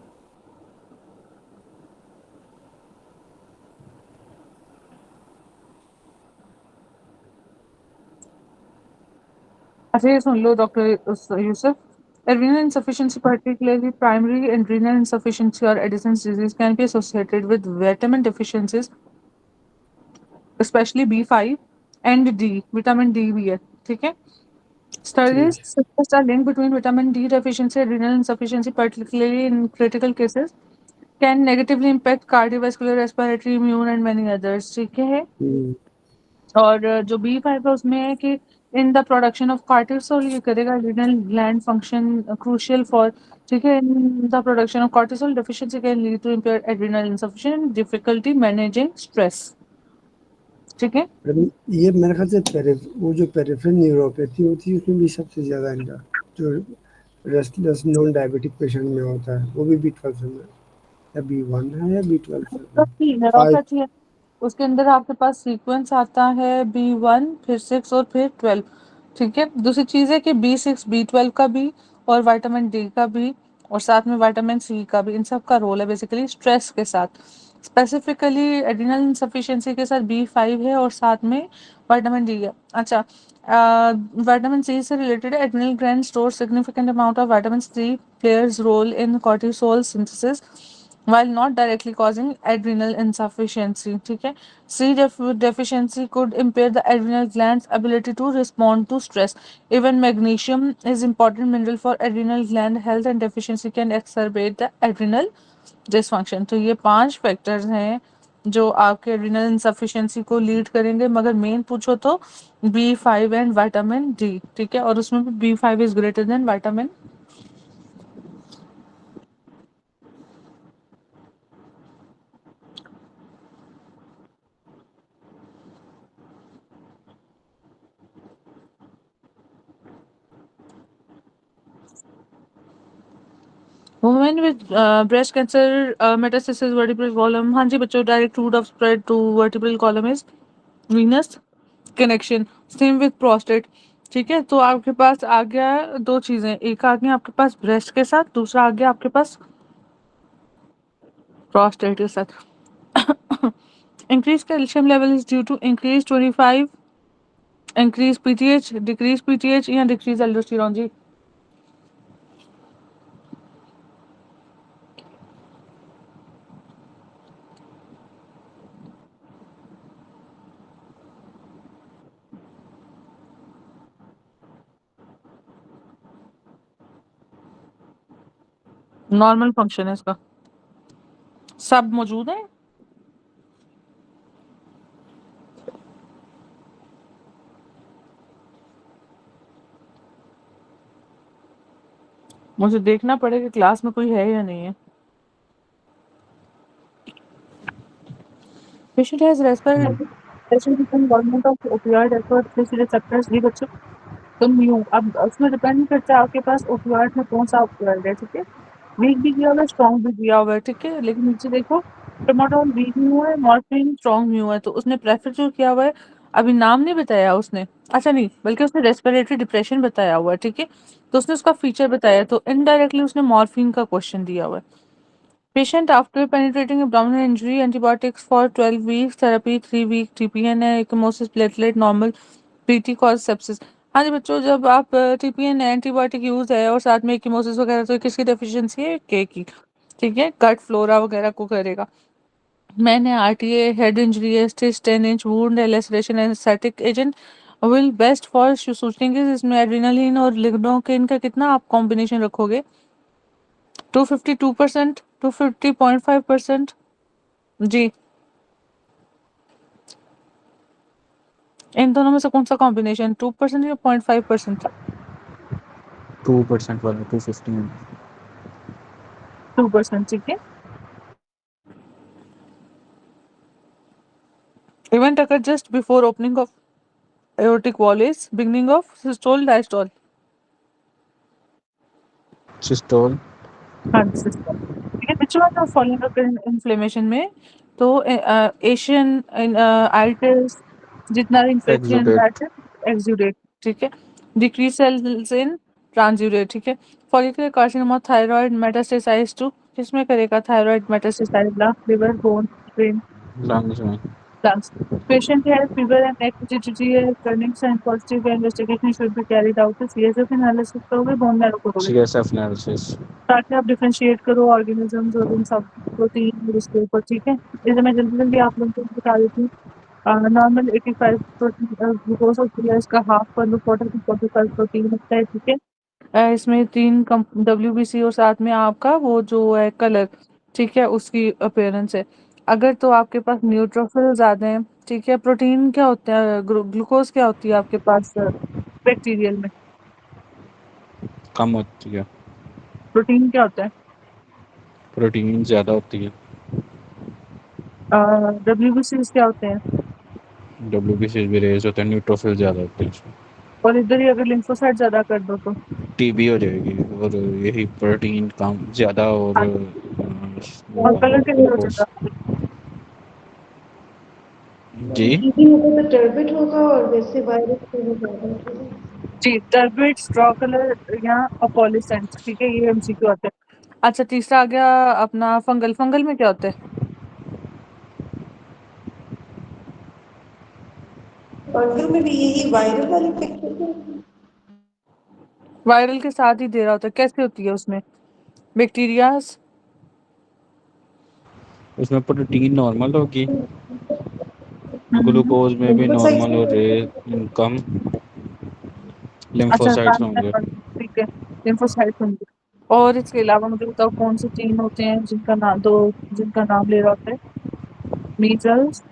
अच्छा ये सुन लो doctor Yusuf, Adrenal insufficiency, particularly primary adrenal insufficiency or Addison's disease, can be associated with vitamin deficiencies, especially B5 and D. Vitamin D भी है, ठीक है? ठीक Studies है। suggest a link between vitamin D deficiency and adrenal insufficiency, particularly in critical cases, can negatively impact cardiovascular, respiratory, immune, and many others. ठीक है? और जो B5 है उसमें है कि in the production of cortisol ये करेगा adrenal gland function crucial for, ठीक है, in the production of cortisol deficiency can lead to impaired adrenal insufficient difficulty managing stress, ठीक है। ये मेरे ख्याल से वो जो पेरिफेरल न्यूरोपैथी होती है उसमें भी सबसे ज़्यादा इनका जो रेस्टलेस नॉन डायबिटिक पेशेंट में होता है वो भी B12 में या B1 है या B12 न्यूरोपैथी है, उसके अंदर आपके पास सीक्वेंस आता है B1 फिर 6 और फिर 12, ठीक है। दूसरी चीज़ है कि B6 B12 का भी और विटामिन डी का भी और साथ में विटामिन सी का भी, इन सब का रोल है बेसिकली स्ट्रेस के साथ। स्पेसिफिकली एड्रिनल इनसफिशिएंसी के साथ B5 है और साथ में विटामिन डी है। अच्छा, विटामिन सी से related adrenal gland store significant amount of vitamin C players role in cortisol synthesis while not directly causing adrenal insufficiency, ठीक है। C deficiency could impair the adrenal gland's ability to respond to stress. Even magnesium is important mineral for adrenal gland health and deficiency can exacerbate the adrenal dysfunction. तो ये 5 factors हैं जो आपके adrenal insufficiency को lead करेंगे, मगर main पूछो तो B5 एंड विटामिन डी, ठीक है, और उसमें भी B5 is greater than vitamin. Women with breast cancer metastasis vertebral column, हाँ जी बच्चों, direct route of spread to vertebral column is venous connection, same with prostate, ठीक है। तो आपके पास आ गया दो चीजें, एक आ गया आपके पास ब्रेस्ट के साथ, दूसरा आ गया आपके पास प्रोस्टेट के साथ। Increase calcium level is due to increase 25, increase PTH, decrease PTH या डिक्रीज एल्डोस्टेरोन जी। नॉर्मल फंक्शन है इसका, सब मौजूद है। मुझे देखना पड़ेगा क्लास में कोई है या नहीं है। Patient has respiratory involvement of opioid alpha-3 receptors, जी बच्चों। तो म्यू, अब उसमें डिपेंड करता है आपके पास ओपियोइड में कौन सा ओपियोइड है, ठीक है। वीक भी दिया हुआ है, स्ट्रॉन्ग भी दिया हुआ है, ठीक है। लेकिन नीचे देखो, ट्रामाडोल वीक म्यू है, मॉर्फिन स्ट्रॉन्ग म्यू है, तो उसने प्रेफर जो किया हुआ है, अभी नाम नहीं बताया उसने, अच्छा नहीं, बल्कि उसने रेस्पिरेटरी डिप्रेशन बताया हुआ है, ठीक है। तो उसने उसका फीचर बताया, तो इनडायरेक्टली उसने मॉर्फिन का क्वेश्चन दिया हुआ है। Patient after penetrating abdominal injury, antibiotics for 12 weeks, therapy 3 week, TPN है, ecchymosis, platelet normal, PT cause sepsis। हाँ जी बच्चों, जब आप TPN है, एंटीबायोटिक यूज है और साथ में ecchymosis वगैरह, तो किसकी डेफिशिएंसी है? के की, ठीक है, गट फ्लोरा वगैरह को करेगा। मैंने RTA, head injury, stitch, 10 inch wound, laceration, anaesthetic agent will best for shooting, इसमें एड्रेनालिन और लिग्नोकेन का कितना आप कॉम्बिनेशन रखोगे? 252%, 250.5% जी। इन दोनों में से कौन सा कॉम्बिनेशन, 2% या 0.5%? 2% वाला 250 2%, ठीक है। Event occur just before opening of aortic wall is beginning of systole, diastole। Systole. हाँ जी systole, ठीक है। which one of following occur in inflammation में? तो एशियन आइटिस, जितना इन्फेक्शन एक्सुडेट। एक्सुडेट, ठीक है। डिक्रीज सेल्स इन ट्रांसुडेट, ठीक है। Follicular carcinoma thyroid metastasize to, किसमें करेगा thyroid metastasize? Lung, liver, bone, brain. Lungs में। Lungs. Patient has fever and neck rigidity है, earnings and positive investigation should be carried out. CSF analysis करोगे, bone marrow करोगे, CSF analysis. ताकि आप differentiate करो organisms और इन सब प्रोटीन और उसके ऊपर, ठीक है। जैसे मैं जल्दी जल्दी आप लोगों को बता देती हूँ। नॉर्मल 85 प्रोटीन ग्लूकोज होती है, इसका हाफ पर वाटर की 45 प्रोटीन होता है, ठीक है। इसमें 3 WBC और साथ में आपका वो जो है कलर, ठीक है, उसकी अपीयरेंस है। अगर तो आपके पास न्यूट्रोफिल ज़्यादा है, ठीक है। प्रोटीन क्या होता है, ग्लूकोज क्या होती है आपके पास बैक्टीरियल में, कम होती है। प्रोटीन क्या होता है, प्रोटीन ज़्यादा होती है। WBC क्या होते हैं, WBC भी रेज होता है, न्यूट्रोफिल ज़्यादा होते हैं इसमें। और इधर ही अगर लिम्फोसाइट ज़्यादा कर दो तो टीबी हो जाएगी। और यही प्रोटीन कम ज़्यादा और हाँ, वो और कलर के लिए हो ग्लूकोज। जाएगा। जी। टीबी होगा तो टर्बिट होगा और वैसे वायरस तो वो ज्यादा होगा। जी, टर्बिट, स्ट्रॉ कलर या अपोलिसेंट, ठीक है, ये MCQ होते हैं। अच्छा, तीसरा आ गया अपना फंगल। फंगल में क्या होता है, फंगल में भी यही वायरल वाली पिक्चर है। वायरल के साथ ही दे रहा होता है, कैसे होती है उसमें, बैक्टीरियाज, उसमें प्रोटीन नॉर्मल होगी, हम्म, ग्लूकोज में भी लिम्फोसाइट्स नॉर्मल और कम अच्छा लिम्फोसाइट्स होंगे। ठीक है, लिम्फोसाइट होंगे। और इसके अलावा मुझे बताओ कौन से 3 होते हैं जिनका नाम, दो जिनका नाम ले रहा होता है, मीजल्स,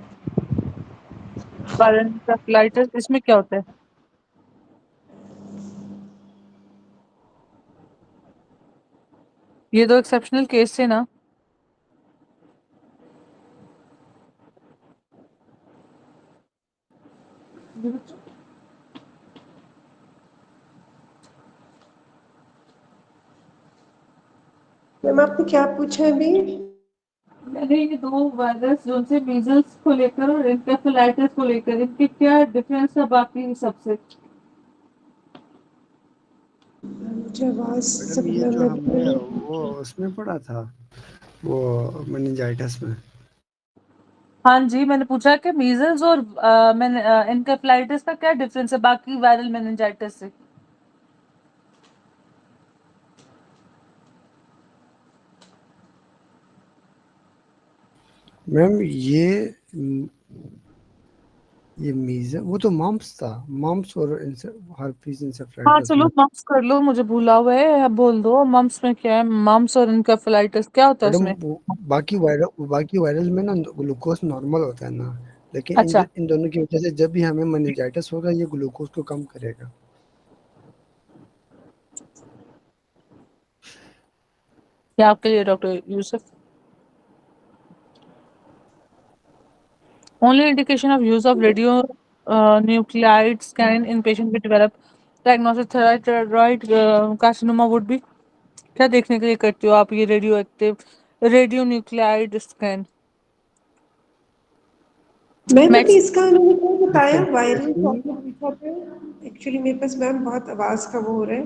इंसेफेलाइटिस, इसमें क्या होता है, ये दो एक्सेप्शनल केस थे ना। मैम आपने क्या पूछा अभी? मैंने ये 2 वायरस जो से मीजल्स को लेकर और इंसेफेलाइटिस को लेकर, इनके क्या डिफरेंस है बाकी सबसे। मुझे आवाज मैडम सब ये जो मैं हमने वो उसमें पढ़ा था, वो मेनिंजाइटिस में। हाँ जी, मैंने पूछा कि मीजल्स और मैंने इंसेफेलाइटिस का क्या डिफरेंस है बाकी वायरल मेनिंजाइटिस से। मैम ये मीज़ल वो तो मम्प्स था, मम्प्स और हर्पीस हाँ इंसेफेलाइटिस चलो, में। मम्प्स कर लो, मुझे भूला हुआ है, अब बोल दो मम्प्स में क्या है, मम्प्स और इंसेफेलाइटिस क्या होता है मैडम उसमें। वो बाकी वायरल में ना ग्लूकोज नॉर्मल होता है ना, लेकिन अच्छा, इन दोनों की वजह से जब भी हमें मेनिंजाइटिस होगा ये ग्लूकोज को कम करेगा। क्या आपके लिए doctor Yusuf. Only indication of use of radio nuclide scan in patient with developed diagnosis thyroid carcinoma would be। क्या देखने के लिए करते हो आप ये radio active radio nuclide scan. Ma'am अभी मेड्स इसका उन्होंने क्या बताया वायरल डिफरेंशिएटिंग टॉपिक पूछा था एक्चुअली मेरे पास मैम बहुत आवाज का वो हो रहा है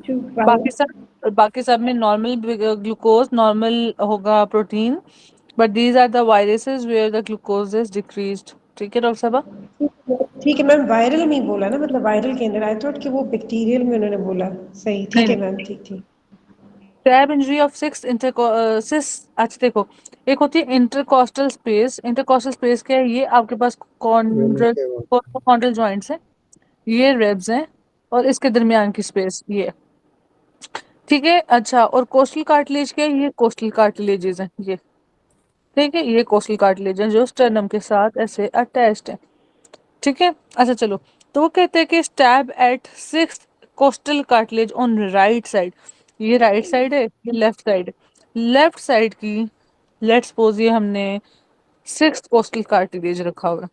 जो बाकी सब में नॉर्मल ग्लूकोज नॉर्मल होगा protein, but these are the viruses where the glucose is decreased, ठीक है डॉक्टर साहब। ठीक है मैम वायरल में ही बोला ना मतलब वायरल के अंदर आई थॉट कि वो बैक्टीरियल में उन्होंने बोला सही ठीक नहीं, है मैम ठीक ठीक टैब इंजरी ऑफ सिस। अच्छा देखो, एक होती है इंटरकोस्टल स्पेस। इंटरकोस्टल स्पेस क्या है, ये आपके पास वेना कॉन्ड्रल केवा। कॉन्ड्रल जॉइंट्स हैं, ये रेब्स हैं, और इसके दरमियान की स्पेस ये, ठीक है। अच्छा, और कोस्टल कार्टिलेज क्या है, ये कोस्टल कार्टिलेजेस हैं ये, ठीक है, ये कोस्टल कार्टिलेज हैं जो स्टर्नम के साथ ऐसे अटैच्ड है, ठीक है। अच्छा चलो, तो वो कहते हैं कि stab at 6 costal cartilage on right side, ये राइट साइड है, ये लेफ्ट साइड है। लेफ्ट साइड की, लेट्स सपोज ये हमने 6 कोस्टल कार्टिलेज रखा हुआ है,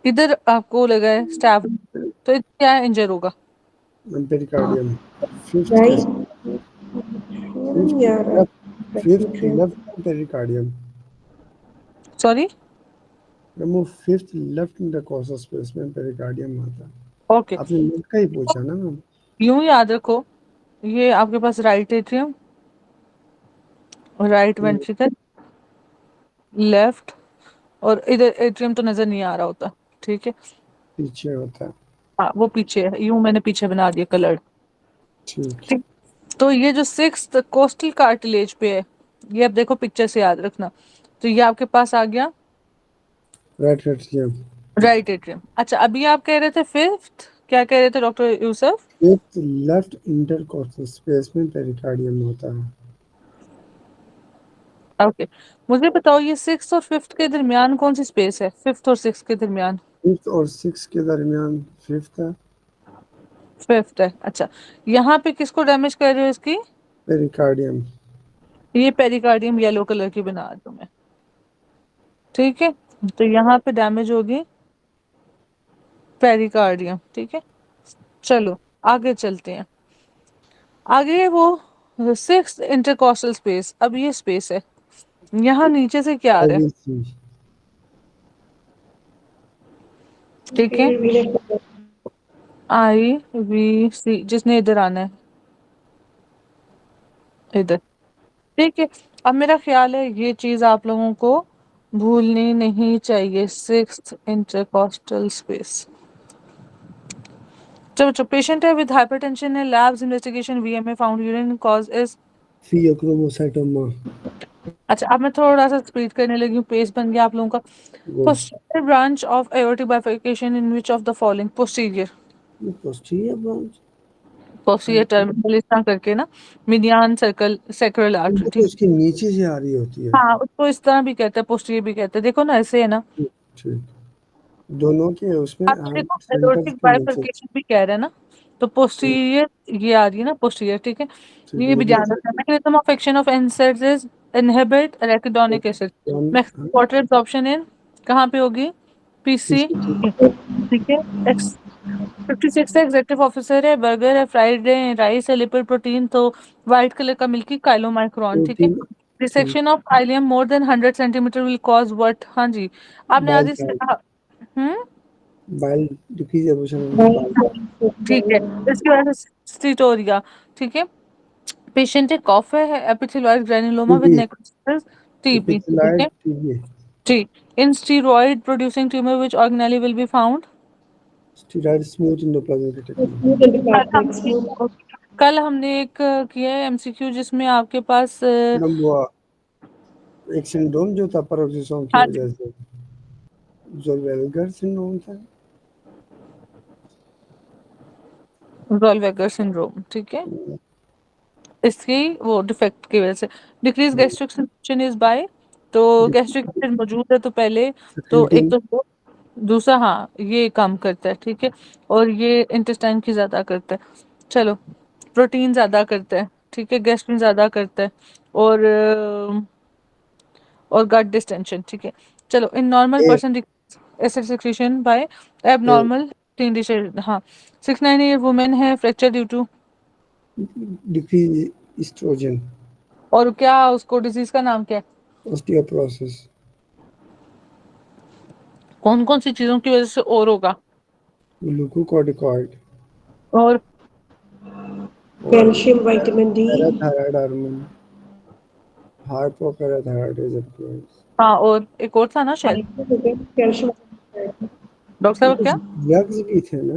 इधर आपको लगा है स्टैब, तो क्या इंजर होगा, पेरिकार्डियम। फिफ्थ किस राइट फिफ्थ नहीं आ रहा left right fifth left pericardium. Sorry. Ma'am वो फिफ्थ लेफ्ट इंटरकोस्टल स्पेस में पेरिकार्डियम आता है। ओके, आपने लेफ्ट का ही पूछा ना मैम। यूं याद रखो, ये आपके पास right atrium, right ventricle, left, और इधर एट्रियम तो नजर नहीं आ रहा होता, ठीक है। पीछे होता है। हाँ वो पीछे है, यूं मैंने पीछे बना दिया कलर्ड। ठीक। ठीक। तो ये जो सिक्स कोस्टल कार्टिलेज पे है, ये अब देखो पिक्चर से याद रखना, तो ये आपके पास आ गया राइट एट्रियम। Right atrium. अच्छा अभी आप कह रहे थे फिफ्थ, क्या कह रहे थे doctor Yusuf? Fifth left intercostal space में पेरिकार्डियम होता है। ओके, मुझे बताओ ये सिक्स और फिफ्थ के दरमियान कौन सी स्पेस है, फिफ्थ और सिक्स के दरमियान? फिफ्थ और सिक्स के दरमियान फिफ्थ है। फिफ्थ है, अच्छा। यहाँ पे किसको डैमेज कर रहे हो इसकी? पेरिकार्डियम। ये पेरिकार्डियम येलो कलर की बना दूं मैं, ठीक है। तो यहाँ पे डैमेज होगी पेरिकार्डियम, ठीक है। चलो आगे चलते हैं। आगे वो सिक्स इंटरकॉस्टल स्पेस, अब ये स्पेस है, यहाँ नीचे से क्या आ रहा है? आईवीसी। ठीक है, फिर वीनस आई वी सी, जिसने इधर आना है इधर, ठीक है। अब मेरा ख्याल है ये चीज आप लोगों को भूलनी नहीं चाहिए, सिक्स इंटरकॉस्टल स्पेस। चलो, पेशेंट है विद हाइपरटेंशन है, labs investigation VMA found urine cause is. Phaeochromocytoma. अच्छा अब मैं थोड़ा सा स्पीड करने लगी हूँ, पेस बन गया आप लोगों का। Good. Posterior branch of aortic bifurcation in which of the following, posterior, posterior branch. Posterior terminal इस तरह करके ना, मीडियन सर्कल सैक्रल आर्टरी, वो तो ठीक। उसके नीचे से आ रही होती है। हाँ उसको इस तरह भी कहते हैं, पोस्टीरियर भी कहते हैं, देखो ना ऐसे है ना। ठीक। दोनों के उसमें आप देखो सेंटर एडोटिक के नीचे। बाइफरकेशन भी कह रहे हैं ना, तो पोस्टीरियर ये आ रही है ना, पोस्टीरियर, ठीक है। ठीक ये भी ध्यान लेकिन रखना, mechanism of action of NSAIDs is inhibit arachidonic acid, water absorption in कहाँ पे होगी? PC, PCT. ठीक है। 56 है, एग्जेक्टिव ऑफिसर है, बर्गर है, फ्राइड है, राइस है, लिपिड प्रोटीन, तो व्हाइट कलर का मिल्की काइलोमाइक्रोन, ठीक है। Protein. Dissection of ileum more than 100 centimetre will cause what, हाँ जी, आपने बाइल आधी से salt. Hmm, bile decrease absorption of bile. ठीक है। इसके बाद स्टीटोरिया, ठीक है। पेशेंट है, कॉफ है, epithelial granuloma with TB. Necrosis, TB, ठीक एपिथेलाइड है। टीबी। जी, in steroid producing tumour which organelle will be found. Steroid smooth endoplasmic reticulum. Smooth endoplasmic smooth कल हमने एक किया है एमसीक्यू जिसमें आपके पास मैडम वो एक सिंड्रोम जो था पेरोक्सिसोम की हाँ वजह से, ज़ोलवेगर सिंड्रोम था। ज़ोलवेगर सिंड्रोम, ठीक है। इसकी वो डिफेक्ट की वजह से decrease gastric secretion is by, तो गैस्ट्रिक एसिड मौजूद है तो पहले, तो एक सेक्रेटिंग। तो दूसरा हाँ ये काम करता है, ठीक है। और ये इंटेस्टाइन की ज्यादा करता है, चलो। प्रोटीन ज्यादा करता है, ठीक है, गैस्ट्रिन ज्यादा करता है, और और गट डिस्टेंशन, ठीक है। चलो, in normal a person acid secretion by a abnormal teen dishes, हाँ। 69 ईयर वुमेन है, fracture due to, decrease oestrogen. और क्या उसको डिजीज का नाम क्या है? ऑस्टियोपोरोसिस। कौन कौन सी चीजों की वजह से और होगा? ग्लूकोकॉर्टिकॉइड और और calcium vitamin D parathyroid hormone. Hypoparathyroidism. हाँ, और एक और था ना शायद, कैल्शियम डॉक्टर साहब कुछ क्या? ड्रग्स भी थे ना।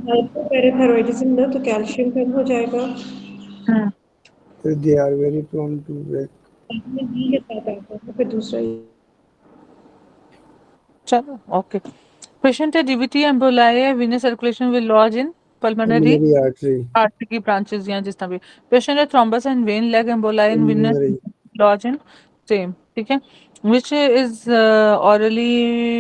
हाइपोपैराथायरॉइडिज्म ना, तो कैल्शियम कम हो जाएगा। Hmm, they are very prone to break. Vitamin D के साथ आता है फिर दूसरा चलो ओके। पेशेंट है डीवीटी एम्बोलाई है, venous circulation will lodge in pulmonary pulmonary artery. Artery की ब्रांचेस या जिस तरह भी। पेशेंट है thrombus and vein leg emboli in venous pulmonary lodge in same, ठीक है। Which is orally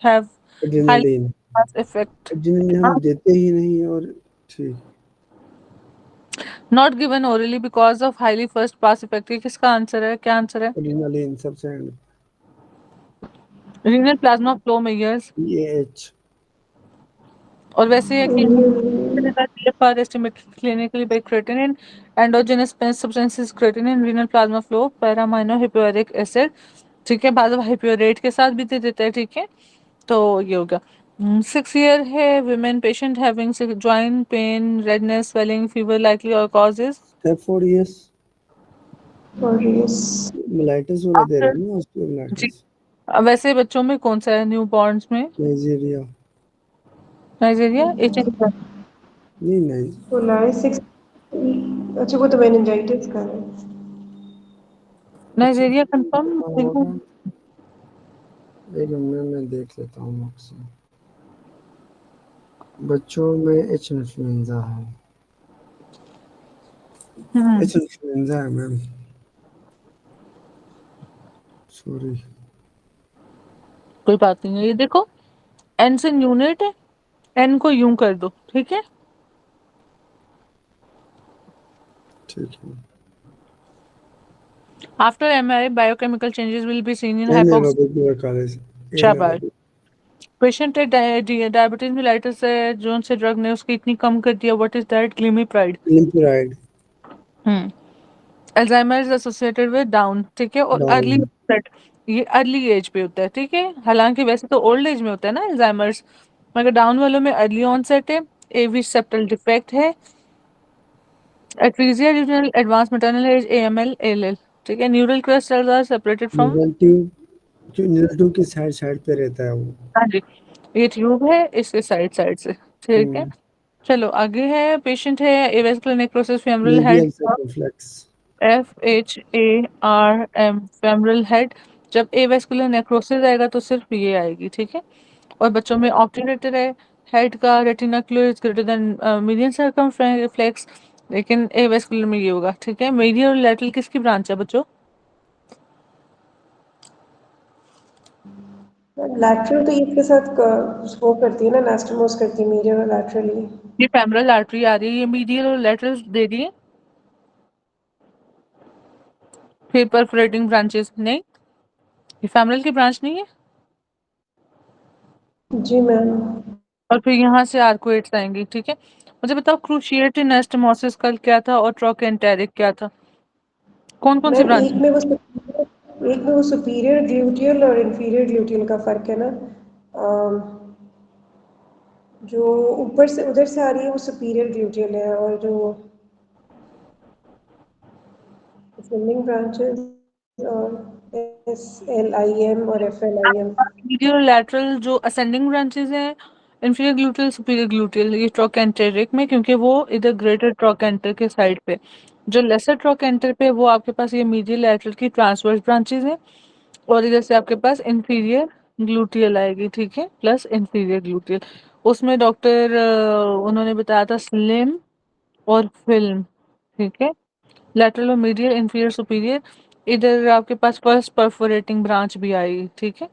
have highly adrenaline. Effect, adrenaline हम देते ही नहीं और ठीक। Not given orally because of highly first pass effect, किसका आंसर है, क्या आंसर है? एड्रेनालिन सबसे and. Renal plasma flow measures, pH. और वैसे है कि for estimated clinically by creatinine, endogenous substances creatinine, renal plasma flow, paraaminohippuric acid, ठीक है। बाद में हाइप्योरेट के साथ भी दे देता है, ठीक है। तो ये हो गया। 6 ईयर है, women patient having joint pain, redness, swelling, fever likely or causes, step 4 yes. और रेस मिलाइटिस वाला दे रहे आफ्टर हैं ना, जी ऑस्टियोमाइलाइटिस। वैसे बच्चों में कौन सा है न्यू बॉर्न्स में? नाइजीरिया। नाइजीरिया एच नहीं नहीं, जुलाई 6। अच्छा, वो तो मेनिंजाइटिस का है। अच्छा नाइजीरिया हाँ कंफर्म। होगा। एक मिनट मैं देख लेता हूँ अक्सर। बच्चों में एच इन्फ्लुएंजा है। एच इन्फ्लुएंजा है मैम, सॉरी। कोई बात नहीं है, ये देखो एन से यूनिट है, एन को यूं कर दो, ठीक है। ठीक है। After MRI biochemical changes will be seen in an hypoxia. Aerobic college. An शाबाश। एरोबिक। पेशेंट है डायबिटीज मिलाइटिस है, जोन से ड्रग ने उसकी इतनी कम कर दिया, what is that? Glimepiride. Glimepiride. Hmm Alzheimer is associated with Down, ठीक है, और अर्ली डाउन। सेट, ये अर्ली एज पे होता है, ठीक है। हालांकि वैसे तो ओल्ड एज में होता है ना अल्जाइमर्स, मगर डाउन वालों में अर्ली ऑनसेट है। एवी सेप्टल डिफेक्ट है। Atresia regional advance maternal age AML LL, ठीक है। Neural clusters are separated from. Neural tube, जो न्यूरल ट्यूब की साइड साइड पे रहता है वो। हाँ जी, ये ट्यूब है इसके साइड साइड से, ठीक है। हम्म। चलो आगे है, पेशेंट है avascular necrosis femoral head, medial circumflex. FHARM femoral head. जब एवेस्कुलर नेक्रोसिस आएगा तो सिर्फ ये आएगी, ठीक है। और बच्चों में ऑप्टेनेटर है, हेड का retinacular is greater than median circumflex, लेकिन एवेस्कुलर में ये होगा, ठीक है। मीडियल और लैटरल किसकी ब्रांच है बच्चों? लैटरल तो इसके साथ वो करती है ना, नास्टमोस करती है मीडियल और लैटरली। ये फेमरल आर्टरी आ रही है, ये मीडियल और लैटरल दे दिए। फिर परफोरेटिंग ब्रांचेस नहीं, ये फेमरल की ब्रांच नहीं है। जी मैम। और फिर यहाँ से आर्कुएट्स आएंगी, ठीक है। मुझे बताओ क्रूशिएट एनास्टोमोसिस कल क्या था और ट्रोकेंटेरिक क्या था? कौन कौन सी मैम ब्रांच? एक में वो सुपीरियर ग्लूटियल और इंफीरियर ग्लूटियल का फर्क है ना। अम, जो ऊपर से उधर से आ रही है वो सुपीरियर ग्लूटियल है, और जो स्विमिंग ब्रांचेस और SLIM और FLIM। मीडियल और लैटरल जो असेंडिंग ब्रांचेस हैं, इंफीरियर ग्लूटियल सुपीरियर ग्लूटियल, ये ट्रोकेंटेरिक में, क्योंकि वो इधर ग्रेटर ट्रोकेंटर के साइड पे। जो लेसर ट्रोकेंटर पे वो आपके पास ये मीडियल लैटरल की ट्रांसवर्स ब्रांचेस हैं, और इधर से आपके पास इंफीरियर ग्लूटियल आएगी, ठीक है, प्लस इंफीरियर ग्लूटियल। उसमें डॉक्टर उन्होंने बताया था स्लिम और फिल्म, ठीक है। लैटरल और मीडियल इंफीरियर सुपीरियर। इधर आपके पास फर्स्ट परफोरेटिंग ब्रांच भी आई, ठीक है,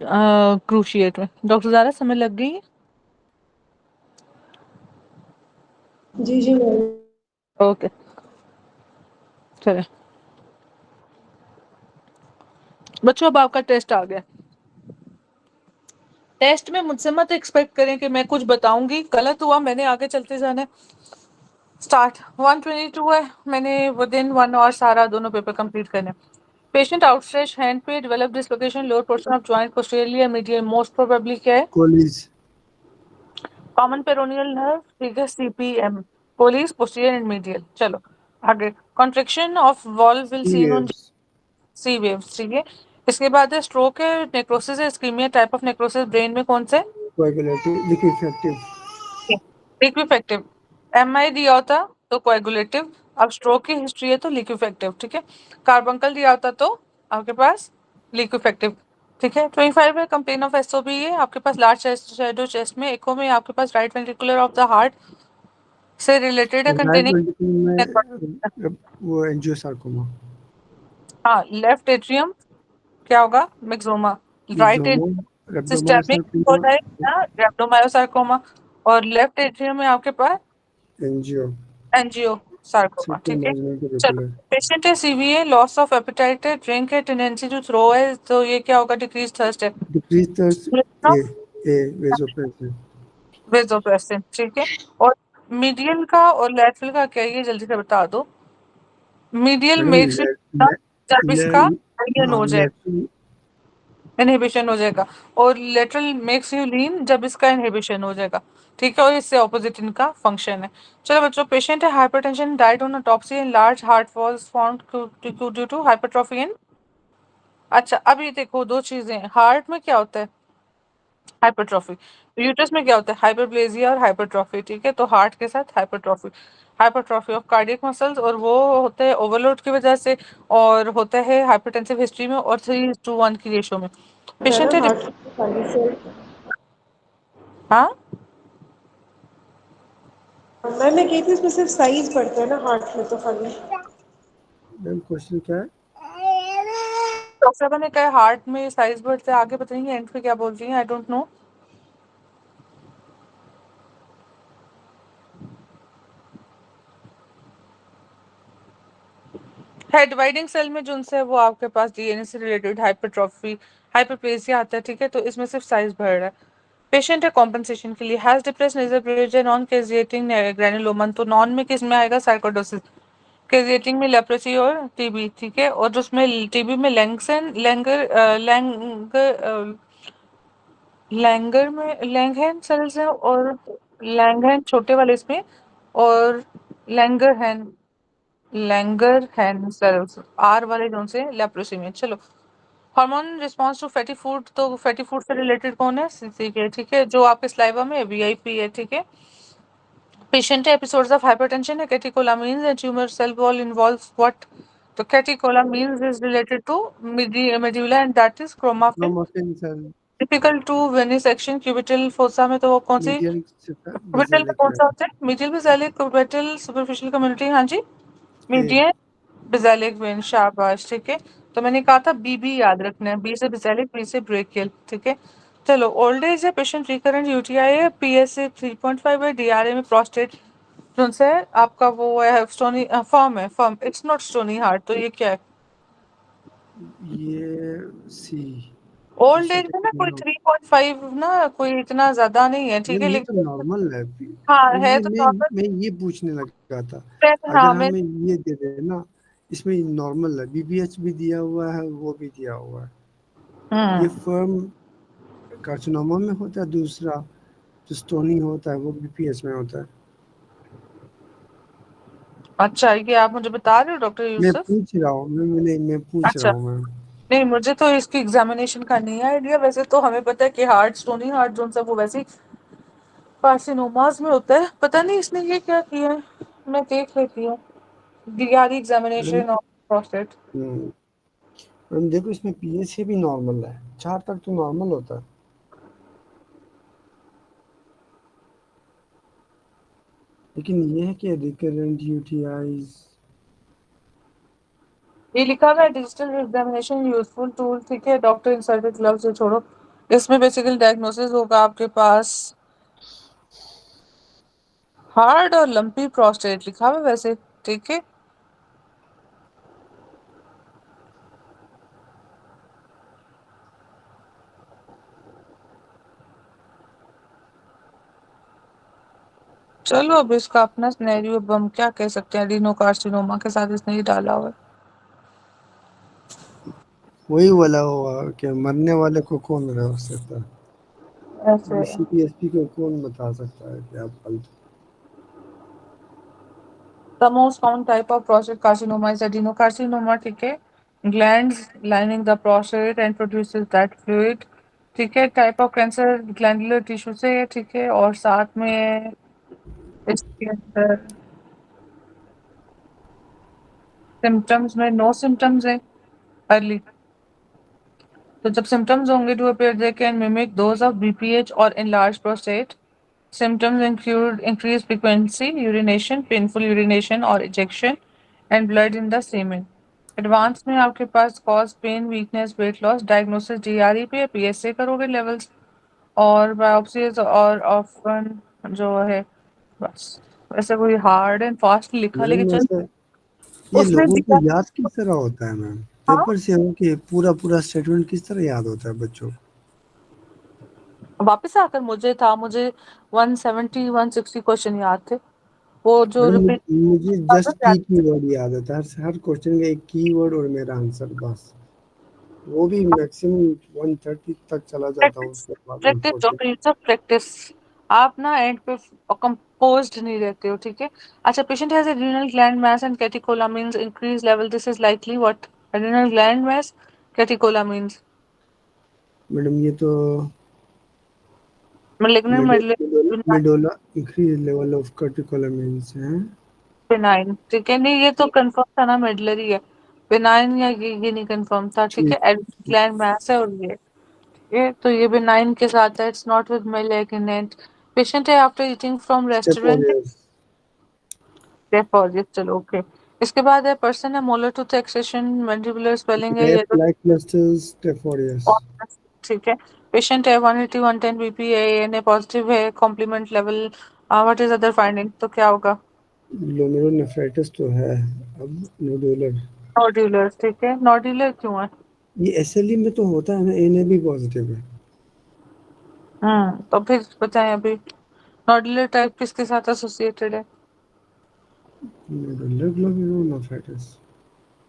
क्रूशिएट में। डॉक्टर ज़ारा समय लग गई है? जी जी मैम। ओके, चले बच्चों, अब आपका टेस्ट आ गया। टेस्ट में मुझसे मत एक्सपेक्ट करें कि मैं कुछ बताऊंगी, गलत हुआ मैंने आगे चलते जाना है। स्टार्ट 122 है, मैंने विद इन 1 आवर सारा दोनों पेपर कंप्लीट करने। पेशेंट आउटस्ट्रेच हैंड पे develop dislocation lower portion of joint posterior medial, most probably क्या है? कोलिज। कॉमन पेरोनियल नर्व, ठीक है, CPM, Colles posterior and medial. चलो आगे, contraction of valve will see seen on waves. C waves, ठीक है। इसके बाद है स्ट्रोक है, नेक्रोसिस है, ischaemia type of necrosis brain में कौन से? कोएगुलेटिव लिक्विफेक्टिव। लिक्विफेक्टिव। MI दिया होता तो कोएगुलेटिव, अब स्ट्रोक की हिस्ट्री है तो लिक्विफेक्टिव, ठीक है। कार्बंकल दिया होता तो आपके पास लिक्विफेक्टिव, ठीक है। 25 है, कंप्लेन ऑफ SOB है आपके पास, लार्ज चेस्ट शैडो चेस्ट में, एको में आपके पास right ventricular of the heart से रिलेटेड है, राइट कंटेनिंग। वेंट्रिकल में वो एंजियोसार्कोमा। हाँ, लेफ्ट एट्रियम क्या होगा? मिक्सोमा। राइट मिक्सोमा। सिस्टेमिक हो रेप्डोमायोसार्कोमा। जाएगा रैप्टोमायोसार्कोमा। और लेफ्ट एट्रियम में आपके पास एंजियो। एंजियो सार्कोमा, सेप्टम ठीक है। मार्जिनल चलो, कैपिकुलर। पेशेंट है CVA, लॉस ऑफ एपेटाइट है, ड्रिंक है, टेंडेंसी टू थ्रो है, तो ये क्या होगा? डिक्रीज थर्स्ट है, डिक्रीज थर्स्ट। ए वेसोप्रेसिन। वेसोप्रेसिन, ठीक है। और मीडियल का और लेटरल का क्या है, ये जल्दी से बता दो। मीडियल मैडम मेक्स जब इसका लीन हाँ हो जाए, लेफ्ट। इनहिबिशन हो जाएगा, और लेटरल मेक्स यू लीन जब इसका इनहिबिशन हो जाएगा, ठीक है, और इससे ऑपोजिट इनका फंक्शन है। चलो बच्चों, पेशेंट है hypertension, died on autopsy in large heart walls found due to hypertrophy in. अच्छा, अब ये देखो दो चीजें, हार्ट में क्या होता है हाइपरट्रॉफी, यूट्रस में क्या होता है हाइपरप्लेजिया और हाइपरट्रॉफी। ठीक है, तो हार्ट के साथ hypertrophy, hypertrophy of cardiac muscles, और वो होते हैं ओवरलोड की वजह से, और होता है हाइपरटेंसिव हिस्ट्री में और 3:1 की रेशो में। है ना पेशेंट है हार्ट खाली से। हाँ मैं कही थी इसमें सिर्फ साइज पड़ता है ना हार्ट में तो खाली। मैम क्वेश्चन क्या है? डॉक्टर साहब ने कहा हार्ट में साइज बढ़ते हैं, आगे बताएंगे एंड पे क्या बोल रही हैं, आई डोंट नो। है डिवाइडिंग सेल में जो उनसे है वो आपके पास डीएनए से रिलेटेड हाइपरट्रॉफी हाइपरप्लेसिया आता है। ठीक है, तो इसमें सिर्फ साइज बढ़ रहा है। पेशेंट है कॉम्पनसेशन के लिए, has depress nasal bridge non caseating granuloma, तो नॉन में किस में आएगा सार्कोइडोसिस, केजिएटिंग में लेप्रोसी और टीबी। ठीक है, और उसमें टीबी में लैंगसन लैंगर में लैंगहैन सेल्स है, और लैंगहैन छोटे वाले इसमें, और लैंगर हैन सेल्स आर वाले जोन से लेप्रोसी में। चलो, hormone response to fatty food, तो फैटी फूड से रिलेटेड कौन है ठीक है, ठीक है, जो आपके स्लाइवा में वीआईपी है। ठीक है, पेशेंट है एपिसोड्स ऑफ हाइपरटेंशन है, catecholamines and tumour cell wall involves what, तो catecholamines is related to medulla and that is chromaffin. Chromaffin cell, typical to venesection cubital fossa में, तो वो कौन सी मीडियल क्यूबिटल में बेसिलिक कौन सा होता है medial Basilic cubital superficial community, हाँ जी वेन। मीडियन बेसिलिक वेन, शाबाश। ठीक है, तो मैंने कहा था बीबी याद रखना है, बी से बेसिलिक, बी से ब्रेकियल। ठीक है, चलो, ओल्ड एज है, पेशेंट रिकरेंट यूटीआई है, पीएसए 3.5 है, डीआरए में प्रोस्टेट से आपका वो है स्टोनी फॉर्म है, form it's not stony heart, तो ये क्या है ये सी, ओल्ड इससे एज तो में ना कोई नहीं हो- 3.5 ना, कोई इतना ज्यादा नहीं है। ठीक मैम है, ये तो लेकिन नॉर्मल है। हाँ है ये तो मैं नॉर्मल। मैं ये पूछने लगा था, हाँ अगर मैं हमें ये दे दे ना, इसमें नॉर्मल है, बीबीएच भी दिया हुआ है, वो भी दिया हुआ है। ये हम्म फर्म कार्सिनोमा में होता है, दूसरा जो स्टोनी होता है वो बीपीएच में होता है। अच्छा, ये आप मुझे बता रहे हो डॉक्टर मैं यूसुफ। पूछ रहा हूँ, मैं पूछ रहा अच्छा, हूँ मैम। नहीं मुझे तो इसकी एग्जामिनेशन का नहीं आइडिया, वैसे तो हमें पता है कि हार्ट स्टोनी हार्ट जो सा वो वैसे कार्सिनोमास में होता है, पता नहीं इसने ये क्या किया है, मैं देख लेती हूँ DRE ma'am examination of prostate. Hmm, ma'am देखो इसमें पीएच भी नॉर्मल है, 4 तक तो नॉर्मल होता है। लेकिन ये है कि रिकरेंट यूटीआईज। ये लिखा हुआ है डिजिटल एग्जामिनेशन यूजफुल टूल। ठीक है, डॉक्टर इंसर्टेड ग्लव से छोड़ो, इसमें बेसिकली डायग्नोसिस होगा आपके पास हार्ड और लंपी प्रोस्टेट लिखा हुआ है वैसे। ठीक है, चलो अब इसका अपना सिनेरियो, अब हम क्या कह सकते हैं, एडिनोकार्सिनोमा के साथ इसने ही डाला हुआ है। वही वाला हुआ कि मरने वाले को कौन रह सकता है, ऐसे सीपीएसपी को कौन बता सकता है कि आप फालतू। The most common type of prostate carcinoma is adenocarcinoma. ठीक है, glands lining the prostate and produces that fluid. ठीक है, type of cancer glandular tissue से है। ठीक है, और साथ में इसके अंदर सिम्टम्स में नो सिम्टम्स है अर्ली, तो जब सिम्टम्स होंगे to appear they can mimic those of BPH और enlarged prostate. Symptoms include increased frequency, urination, painful urination or ejection, and blood in the semen. Advance में आपके पास cause pain weakness weight loss, diagnosis DRE पे PSA करोगे levels, और biopsies और often जो है बस। वैसे कोई हार्ड एंड फास्ट लिखा, मैम लेकिन चल वैसे ये उसने लोगों को दिया। याद किस तरह होता है मैम? हाँ, पेपर से हो कि पूरा पूरा स्टेटमेंट किस तरह याद होता है बच्चों को? वापस आकर मुझे 170 160 क्वेश्चन याद थे, वो जो मैम रिपीट मुझे जस्ट की कीवर्ड याद होता है, हर क्वेश्चन का एक कीवर्ड और मेरा आंसर बस। वो भी मैक्सिमम 130 तक चला जाता हूँ, प्रैक्टिस उसके बाद प्रैक्टिस 140। डॉक्टर यूसुफ प्रैक्टिस, आप ना एंड पे कंपोज्ड नहीं रहते हो, ठीक है। अच्छा, patient has adrenal gland mass and catecholamines increase level, this is likely what? Adrenal gland mass, catecholamines, madam ये तो malignant medullary medulla increase level of catecholamines है। benign, ठीक है। नहीं, ये तो कंफर्म था ना, मेडलरी है। बेनाइन या ये नहीं कंफर्म था, ठीक है। ठीक। ग्लैंड मास है, और ये तो ये बेनाइन के साथ है, it's not with malignant। Patient है आफ्टर ईटिंग फ्रॉम रेस्टोरेंट, स्टेफोरियस। डेफोरियस, चलो ओके। इसके बाद है पर्सन है molar tooth extraction, mandibular swelling है, ये ग्रेप तो लाइक क्लस्टर्स स्टेफोरियस। ठीक है। पेशेंट है 180 110 बीपी है, एनए पॉजिटिव है, complement level, what is other finding, तो क्या होगा? ग्लोमेरुलोनेफ्राइटिस तो है। अब नोडुलर। नोड्यूलर, ठीक है। नोड्यूलर क्यों है? ये एसएलई में तो होता है ना, एनए भी पॉजिटिव है। तो फिर बताएं अभी, नोडुलर टाइप किसके साथ एसोसिएटेड है? Nodular glomerulonephritis.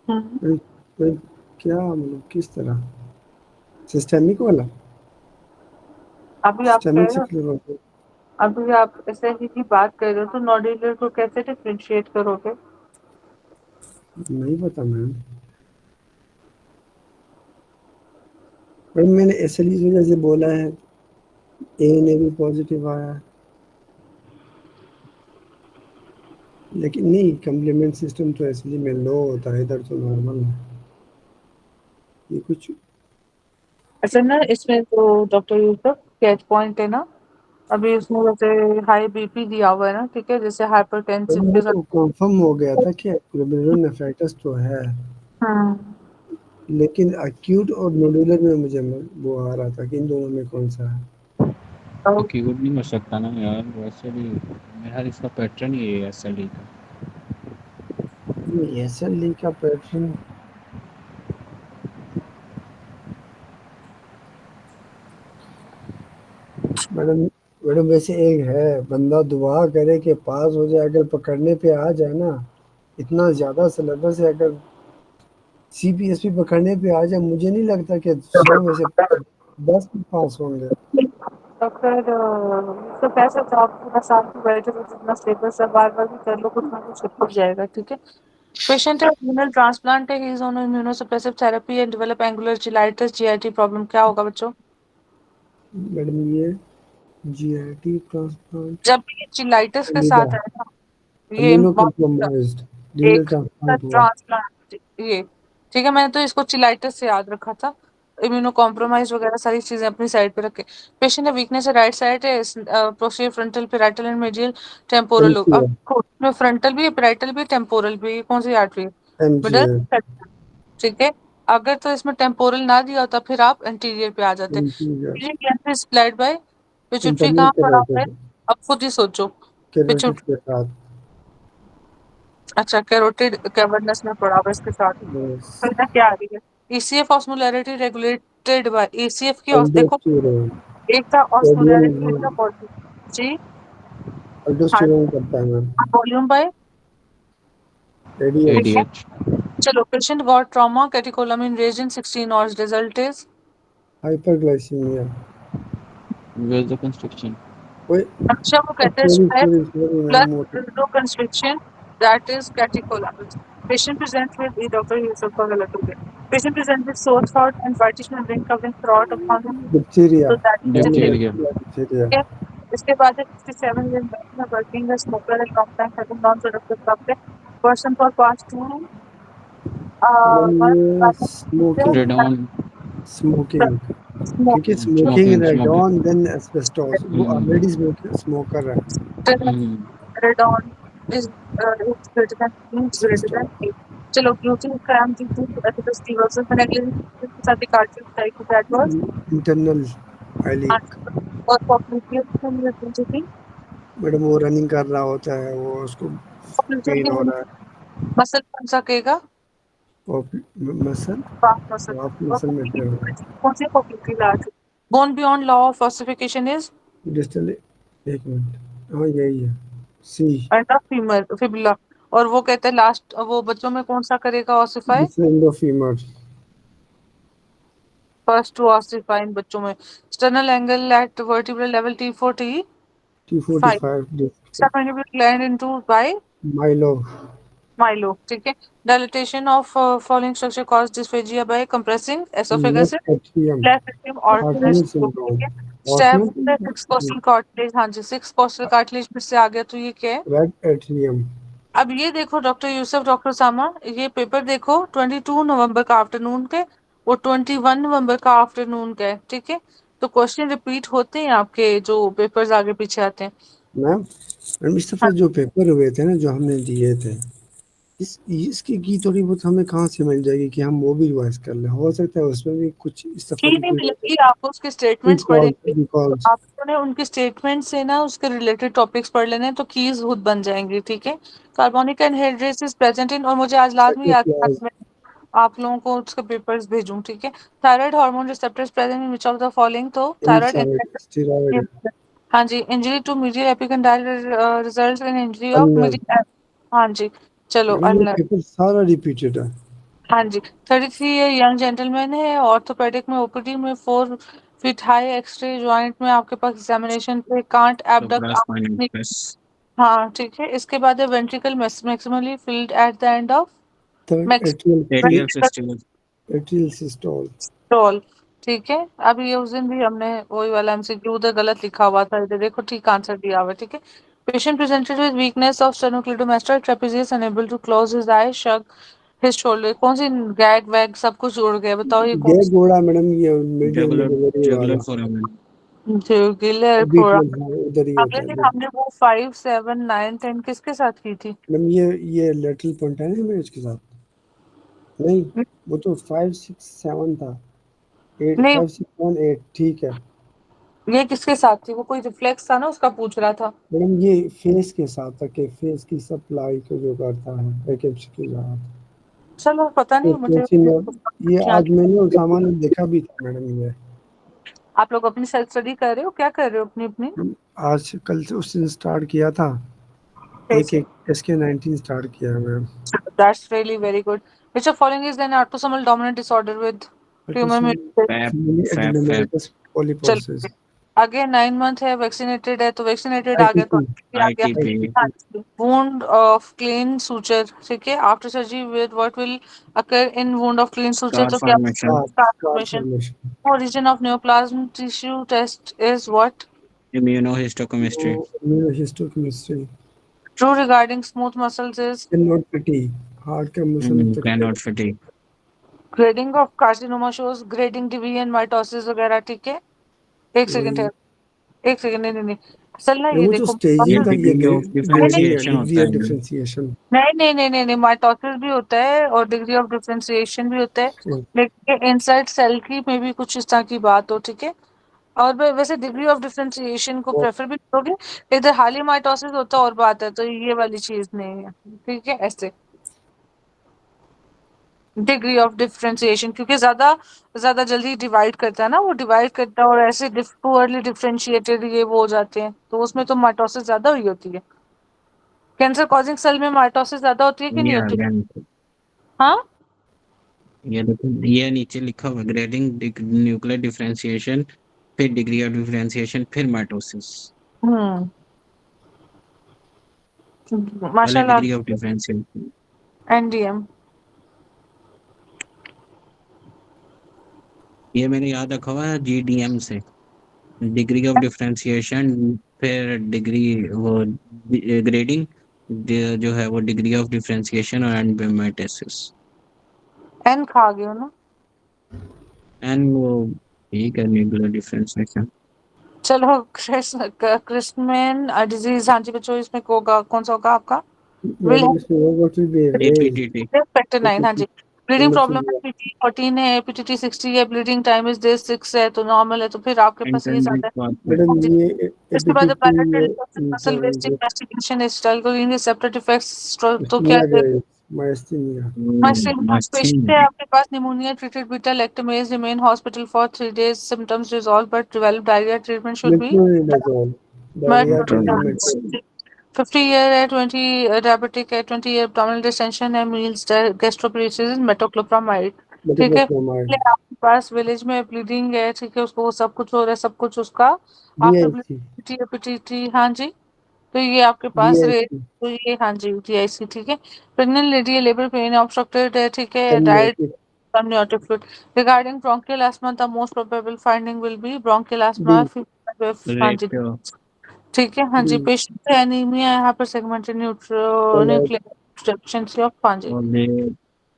हम्म कोई कोई क्या मतलब किस तरह? सिस्टेमिक वाला? अभी आप कह सिस्टेमिक रहे हो, स्क्लेरोसिस। अभी आप ऐसे ही की बात कर रहे हो, तो नोड्यूलर को कैसे डिफरेंशिएट करोगे? नहीं पता मैम। पर मैंने एसएलई की वजह से बोला है, एनए भी पॉजिटिव आया। लेकिन नहीं, कम्प्लीमेंट सिस्टम तो एसएलई में लो होता है, इधर तो नॉर्मल है। ये कुछ अच्छा ना, इसमें तो डॉक्टर यूसुफ कैच पॉइंट है ना, अभी उसमें जैसे हाई बीपी दिया हुआ है ना, ठीक है, जैसे हाइपरटेंसिव वो के साथ। तो कंफर्म हो गया था कि ग्लोमेरुलोनेफ्राइटिस तो है। हम्म लेकिन एक्यूट और नोडुलर में मुझे वो आ रहा था कि इन दोनों में कौन सा है। तो एक्यूट नहीं हो सकता ना यार, वैसे भी यार इसका पैटर्न ही है एसएलई का। नहीं, एसएलई का पैटर्न। मैडम मैडम वैसे एक है, बंदा दुआ करे कि पास हो जाए, अगर पकड़ने पे आ जाए ना, इतना ज्यादा सिलेबस है, अगर सीपीएसपी पकड़ने पे आ जाए, मुझे नहीं लगता कि 100 में से 10 पास होंगे। फिर यूसुफ ऐसा तो आप पूरा साल की बैठे हो, जितना सिलेबस है बार बार भी कर लो, कुछ ना कुछ छूट जाएगा, ठीक है। पेशेंट है renal transplant है, he is on immunosuppressive therapy and develop angular cheilitis GIT problem, क्या होगा बच्चों? मैडम ये जीआईटी ट्रांसप्लांट। जब भी चिलाइटिस के अमीबा। साथ है ना, ये इम्यूनो बहुत कॉम्प्रोमाइज्ड। रीनल एक ट्रांसप्लांट हुआ। ट्रांसप्लांट, ये ठीक है। मैंने तो इसको चिलाइटिस से याद रखा था, इम्यूनो कॉम्प्रोमाइज वगैरह सारी चीजें अपनी साइड पे रखे। पेशेंट है वीकनेस है राइट साइड है, procedure frontal parietal and medial temporal, MCA. अब में फ्रंटल भी है, पेराइटल भी है, टेम्पोरल भी है, ये कौन सी आर्टरी है? Middle, MGA. ठीक है। अगर तो इसमें टेम्पोरल ना दिया होता, फिर आप एंटीरियर पे आ जाते। एमजीए। स्प्लाइड बाय पिट्यूटरी, इंटरनल कहाँ पड़ा हुआ है? कैरोटिड। अब खुद ही सोचो। कैरोटिड पिट्यूटरी, के साथ। अच्छा, कैरोटिड कैवर्नस में पड़ा हुआ है इसके साथ। बस। फिर ना क्या आ रही है? ECF osmolarity regulated by ECF की देखो, अल्डोस्टेरोन। एक था सोडियम ऑस्मोलैरिटी, एक था वॉल्यूम। जी हाँ, अल्डोस्टेरोन करता है मैम। वॉल्यूम बाय, ठीक एडीएच। है। एडीएच। चलो, patient got trauma, catecholamine raise in 16 hours, result is, hyperglycaemia. Vaso construction. कोई अच्छा वो कहते हैं sorry stress sorry sorry plus ma'am, वो तो vasoconstriction, that is catecholamines. Patient presents with the doctor Yusuf का गलत हो गया। Patient presents with sore throat and whitish membrane covering throat upon the diphtheria. so that is diphtheria, diphtheria. Diphtheria. ठीक है। इसके बाद है 67 years में working a smoker a long time having non-productive crop है। Person for past two ma'am ये smoking. Radon. Smoking. क्योंकि smoking, smoking smoking radon smoking. Then asbestos, वो ऑलरेडी स्मोकर है। radon is greater than means greater than asbestos. 8. चलो, gluten cram due to atherosclerosis and negligence के साथ cardiac type that was internal iliac. और population madam वो running कर रहा होता है, वो उसको पेन हो रहा है। मसल कौन सा कहेगा? और मसल। बात मसल, आप और मसल में पेन हो रहा कौन सी popularly large bone beyond law of ossification is है। डिस्टल। एक मिनट, हाँ यही है। सी। एंड फीमर फिबुला, और वो कहते हैं लास्ट वो बच्चों में कौन सा करेगा ossify? Distal end of femur. First to ossify in बच्चों में, external angle at vertebral level T4 T 245 Submandibular gland into by Milo. Milo, ठीक है. Dilatation of following structure cause dysphagia by compressing esophagus, Left atrium. left atrium, alternate Hartnett stroke, ठीक syndrome. है. Stab Hartnett the six costal cartilage, हाँ जी, six costal cartilage फिर से आ गया, तो ये क्या है? Red atrium. अब ये देखो डॉक्टर यूसुफ, डॉक्टर सामा, ये पेपर देखो 22 नवंबर का आफ्टरनून के और 21 नवंबर का आफ्टरनून का है, ठीक है. तो क्वेश्चन रिपीट होते हैं आपके जो पेपर्स आगे पीछे आते हैं. मैम इस दफा हाँ, जो पेपर हुए थे ना, जो हमने दिए थे, इसकी की थोड़ी बहुत हमें कहाँ से मिल जाएगी कि हम वो भी रिवाइज कर लें? हो सकता है उसमें भी कुछ इस दफा की की नहीं कोई मिलेगी, आपको उसके स्टेटमेंट्स पढ़ेंगे तो रिकॉल्स। आपने उनके स्टेटमेंट से ना उसके रिलेटेड टॉपिक्स पढ़ लेने हैं, तो कीज खुद बन जाएंगी, ठीक है. Carbonic anhydrase is present in, और मुझे आज लाजमी याद था कि मैं आप लोगों को उसके पेपर्स भेजूं, ठीक है. Thyroid hormone receptors present in which of the following, तो थायराइड. स्टेरॉइड। हाँ जी, injury to medial epicondyle result in injury of ulnar. Medial. हाँ जी, चलो मैम ये अल्नर. पेपर सारा रिपीटेड है। हाँ जी, 33 ईयर यंग जेंटलमैन है, ऑर्थोपेडिक में ओपीडी में 4 फीट हाई, एक्सरे जॉइंट में आपके पास एग्जामिनेशन पे can't supra spinal abduct. Press हाँ ठीक है, इसके बाद है ventricle maximally field at the end of third atrial system atrial systole. Maximal, ठीक है. अब ये उस दिन भी हमने वही वाला एमसीक्यू उधर गलत लिखा हुआ था, इधर देखो ठीक आंसर दिया हुआ है, ठीक है. Patient presented with weakness of sternocleidomastoid trapezius unable to close his eye, shook his shoulder. कौन सी गैग वैग सब कुछ जोड़ गया, बताओ ये कौन गैर सी? गोड़ा मैडम, ये मीडियल जुगुलर डिलीवरी जुगुलर वाला। फोराmen जुगुलर बीट फोड़ा. में हाँ, उधर ही अगले होता है दिन बीट। हमने वो 5, 7, 9, 10 किसके साथ की थी? मैम ये लेटरल पॉइंट है ना इमेज के साथ? नहीं, वो तो 5, 6, 7 था। 8, नहीं, 5, 6, 7, 8 ठीक है। ये किसके साथ थी? वो कोई रिफ्लेक्स था ना, उसका पूछ रहा था. मैडम ये फेस के साथ था कि फेस की सप्लाई को जो करता है एक एमसीक्यू रहा था। चलो पता तो नहीं मुझे. कैसी ये आज मैंने उसामा ने देखा भी था मैडम ये। आप लोग अपनी सेल्फ स्टडी कर रहे हो, क्या कर रहे हो अपनी अपनी? आज कल से उस दिन स्टार्ट किया था। एक एक SK19 स्टार्ट किया है ma'am. That's really very good. Which of following is an autosomal dominant disorder with tumor mutation? FAP FAP FAP adenomatous polyposis. चलो आगे 9 मंथ है, वैक्सीनेटेड है, तो वैक्सीनेटेड आ गया, तो ITP। आ गया. ITP wound of clean suture, ठीक है. After surgery with what will occur in wound of clean suture, scar तो क्या? Formation scar formation. Formation. Origin of neoplasm tissue test is what? Immunohistochemistry immunohistochemistry. True regarding smooth muscles is can not pity. Heart का muscle तक can not fitting grading of carcinoma shows grading division mitosis वगैरह, ठीक है. एक second है, एक second, नहीं नहीं नहीं, असल ना ये वो जो देखो. ये स्टेजिंग था ये डिग्री ऑफ ग्रेडिंग है, डिफरेंशिएशन डिग्री होता ऑफ है मैम डिफरेंशिएशन। नहीं नहीं नहीं नहीं नहीं, माइटोसिस भी होता है और डिग्री ऑफ डिफरेंशिएशन भी होता है, लेकिन इनसाइड सेल की में भी कुछ इस तरह की बात हो, ठीक है. और वैसे डिग्री ऑफ डिफरेंशिएशन को प्रेफर भी करोगे, इधर हाली माइटोसिस होता है और बात है, तो ये वाली चीज नहीं है, ठीक है. ऐसे डिग्री ऑफ डिफरेंशिएशन, क्योंकि ज्यादा ज्यादा जल्दी डिवाइड करता है ना, वो डिवाइड करता है और ऐसे पुअरली डिफरेंशिएटेड ये वो हो जाते हैं, तो उसमें तो माइटोसिस ज्यादा हुई होती है. कैंसर कॉजिंग सेल में माइटोसिस ज्यादा होती है कि नहीं ये होती? अगेन हाँ. ये देखो ये नीचे लिखा हुआ ग्रेडिंग न्यूक्लियर डिफरेंशिएशन फिर डिग्री ऑफ डिफरेंशिएशन फिर माइटोसिस हम्म, पहले माशाल्लाह. Degree of differentiation NDM. ये मैंने याद रखा हुआ है GDM से डिग्री ऑफ डिफरेंशिएशन फिर डिग्री वो ग्रेडिंग जो है वो डिग्री ऑफ डिफरेंशिएशन और एंड माइटोसिस एन खा गए हो ना. एंड वो ठीक है न्यूक्लियर डिफरेंशिएशन चलो क्रिस्टमैन डिजीज, हाँ जी बच्चों, इसमें होगा कौन सा होगा आपका? विल मैडम इसमें वो what will be raise APTT factor 9, हाँ जी. ब्लीडिंग प्रॉब्लम है, पीटी 14 है, पीटीटी 60 है, ब्लीडिंग टाइम इज दिस 6 है, तो नॉर्मल है, तो फिर आपके पास ये इंटेंसिव ज्यादा है. मैडम हाँ जी. ये इसके बाद एपीटीटी में muscle waste investigation historical receptor defects, तो क्या माइस्थीनिया ग्रेविस, माइस्थीनिया। पेशेंट है आपके पास pneumonia treated beta lactamase remain hospital for 3 days, symptoms resolve but develop diarrhoea, treatment should be metronidazole diarrhoea treatment metronidazole. 50 year है, 20 diabetic है, 20 year abdominal distension है, meals gastroparesis, metoclopramide. ठीक है। Metoclopramide, पहले आपके पास विलेज में ब्लीडिंग है, ठीक है, उसको सब कुछ हो रहा है, सब कुछ उसका आफ्टर DIC, ब्लीडिंग पिट्यूटरी, हाँ जी, तो ये आपके पास रे, DIC, तो ये हाँ जी टीआईसी, ठीक है। Pregnant lady labour pain obstructed है, ठीक है, diet amniotic, amniotic fluid. Regarding bronchial asthma, the most probable finding will be bronchial asthma. B, हाँ जी, रेप ठीक है, हाँ जी। B, पेशेंट है एनीमिया, यहाँ पर segmented alert, nuclear deficiency of, हाँ जी, और ये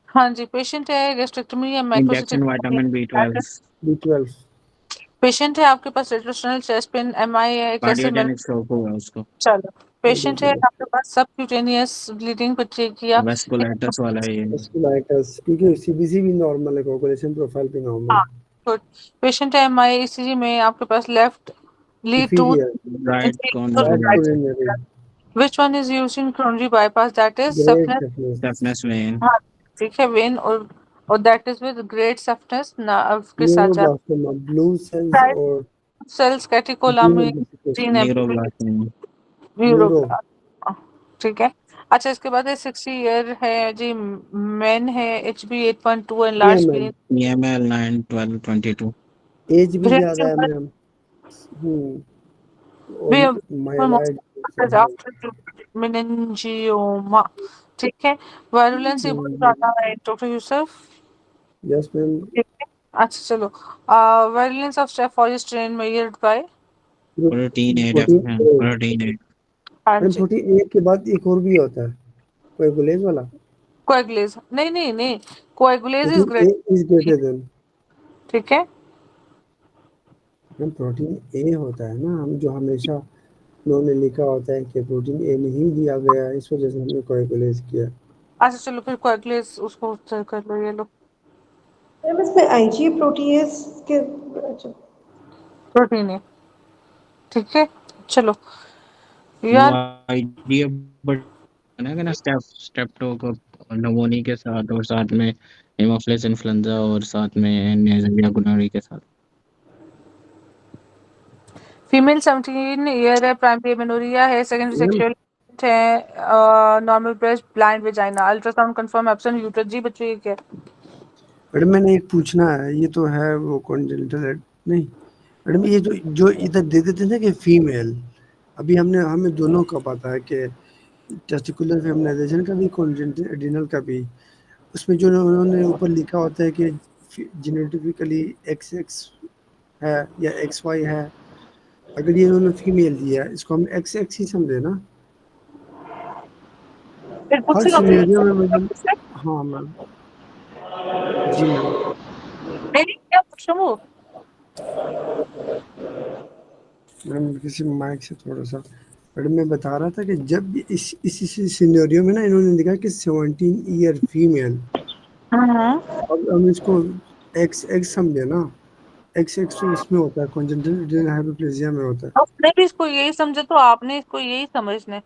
हाँ जी। पेशेंट है गैस्ट्रेक्टमी या injection vitamin microcytic. B12, B12, patient है आपके पास रेट्रोस्टेनल चेस्ट पेन, एमआई है कैसे मिल, कार्डियोजेनिक स्ट्रोक हुआ उसको, चलो। पेशेंट है cardiovascular, आपके पास सबक्यूटेनियस ब्लीडिंग पेट्रिकिया। वेस्कुलाइटिस वाला है ये, vasculitis, क्योंकि CBC भी नॉर्मल है, कोगुलेशन प्रोफाइल भी नॉर्मल हाँ, है, गुड। पेशेंट है एमआई ईसीजी में आपके पास left lead two inferior, right right corner, coronary, which one is used in coronary bypass, that is great saphenous, deafness, deafness when, हाँ, ठीक है, वेन, और that is with great saphenous nerve के साथ जाता neuroblastoma, blue cells है। और cells catecholamine immunodeficiency, neuroblast वेन, neuro, न्यूरोब्लास्ट, ठीक है। अच्छा, इसके बाद है 60 ईयर है जी, मेन है, HB8.2 and large AML, screen, EML 9 12 22, age भी ब्रेन ज़्यादा है ट्यूमर मैम, भी और माइलॉइड आफ्टर मेनिंजियोमा, ठीक है। वायरुलेंस ये बहुत ज्यादा है डॉक्टर यूसुफ, यस मैम, ठीक है। अच्छा चलो, virulence of staphylococcus strain measured by, protein A protein A, protein A, हाँ मैम जी, प्रोटीन ए के बाद एक और भी होता है, कोएगुलेज वाला, कोएगुलेज, नहीं नहीं नहीं, coagulase is protein A great, is greater than, ठीक है। मैम प्रोटीन ए होता है ना, हम जो हमेशा उन्होंने लिखा होता है कि प्रोटीन ए नहीं दिया गया, इस वजह से हमने कोएगुलेज किया। अच्छा चलो, फिर कोएगुलेज उसको कर लो, ये लो मैम इसमें आईजी प्रोटीएस के, अच्छा प्रोटीन है, ठीक है। चलो वो यार, आइडिया बट बना ना स्टेप्टो को नमोनी के साथ, और साथ में हेमोफिलस इन्फ्लुएंजा, और साथ में नेज़ल या गुनारी के साथ। फीमेल 17 ईयर है, प्राइमरी एमेनोरिया है, सेकेंडरी मैम सेक्सुअल है, normal breast, blind vagina, ultrasound confirm absent uterus, जी बच्चों ये क्या है? मैडम मैंने एक पूछना है, ये तो है वो कॉन्जेनिटल नहीं मैडम, ये जो इधर दे देते थे कि फीमेल, अभी हमने हमें दोनों का पता है कि टेस्टिकुलर फेमिनाइजेशन का भी कॉन्जेनिटल एडिनल का भी, उसमें जो उन्होंने ऊपर लिखा होता है कि जेनेटिकली एक्स एक्स है या एक्स वाई है, अगर ये उन्होंने फीमेल दिया है, इसको हम एक्स एक्स ही समझे ना, फिर हर पूछेगा सिनेरियो में मतलब। हाँ मैम, जी मैम, नहीं क्या पूछूं वो, मैडम किसी माइक से थोड़ा सा, मैडम मैं बता रहा था कि जब भी इस सिनेरियो में ना इन्होंने लिखा कि 17 ईयर फीमेल, अब हम इसको एक्स एक्स समझे ना, एक्स एक्स तो इसमें होता है कॉन्जेनिटल हाइपोप्लेजिया में होता है, आपने भी इसको यही समझे तो आपने इसको यही समझना है,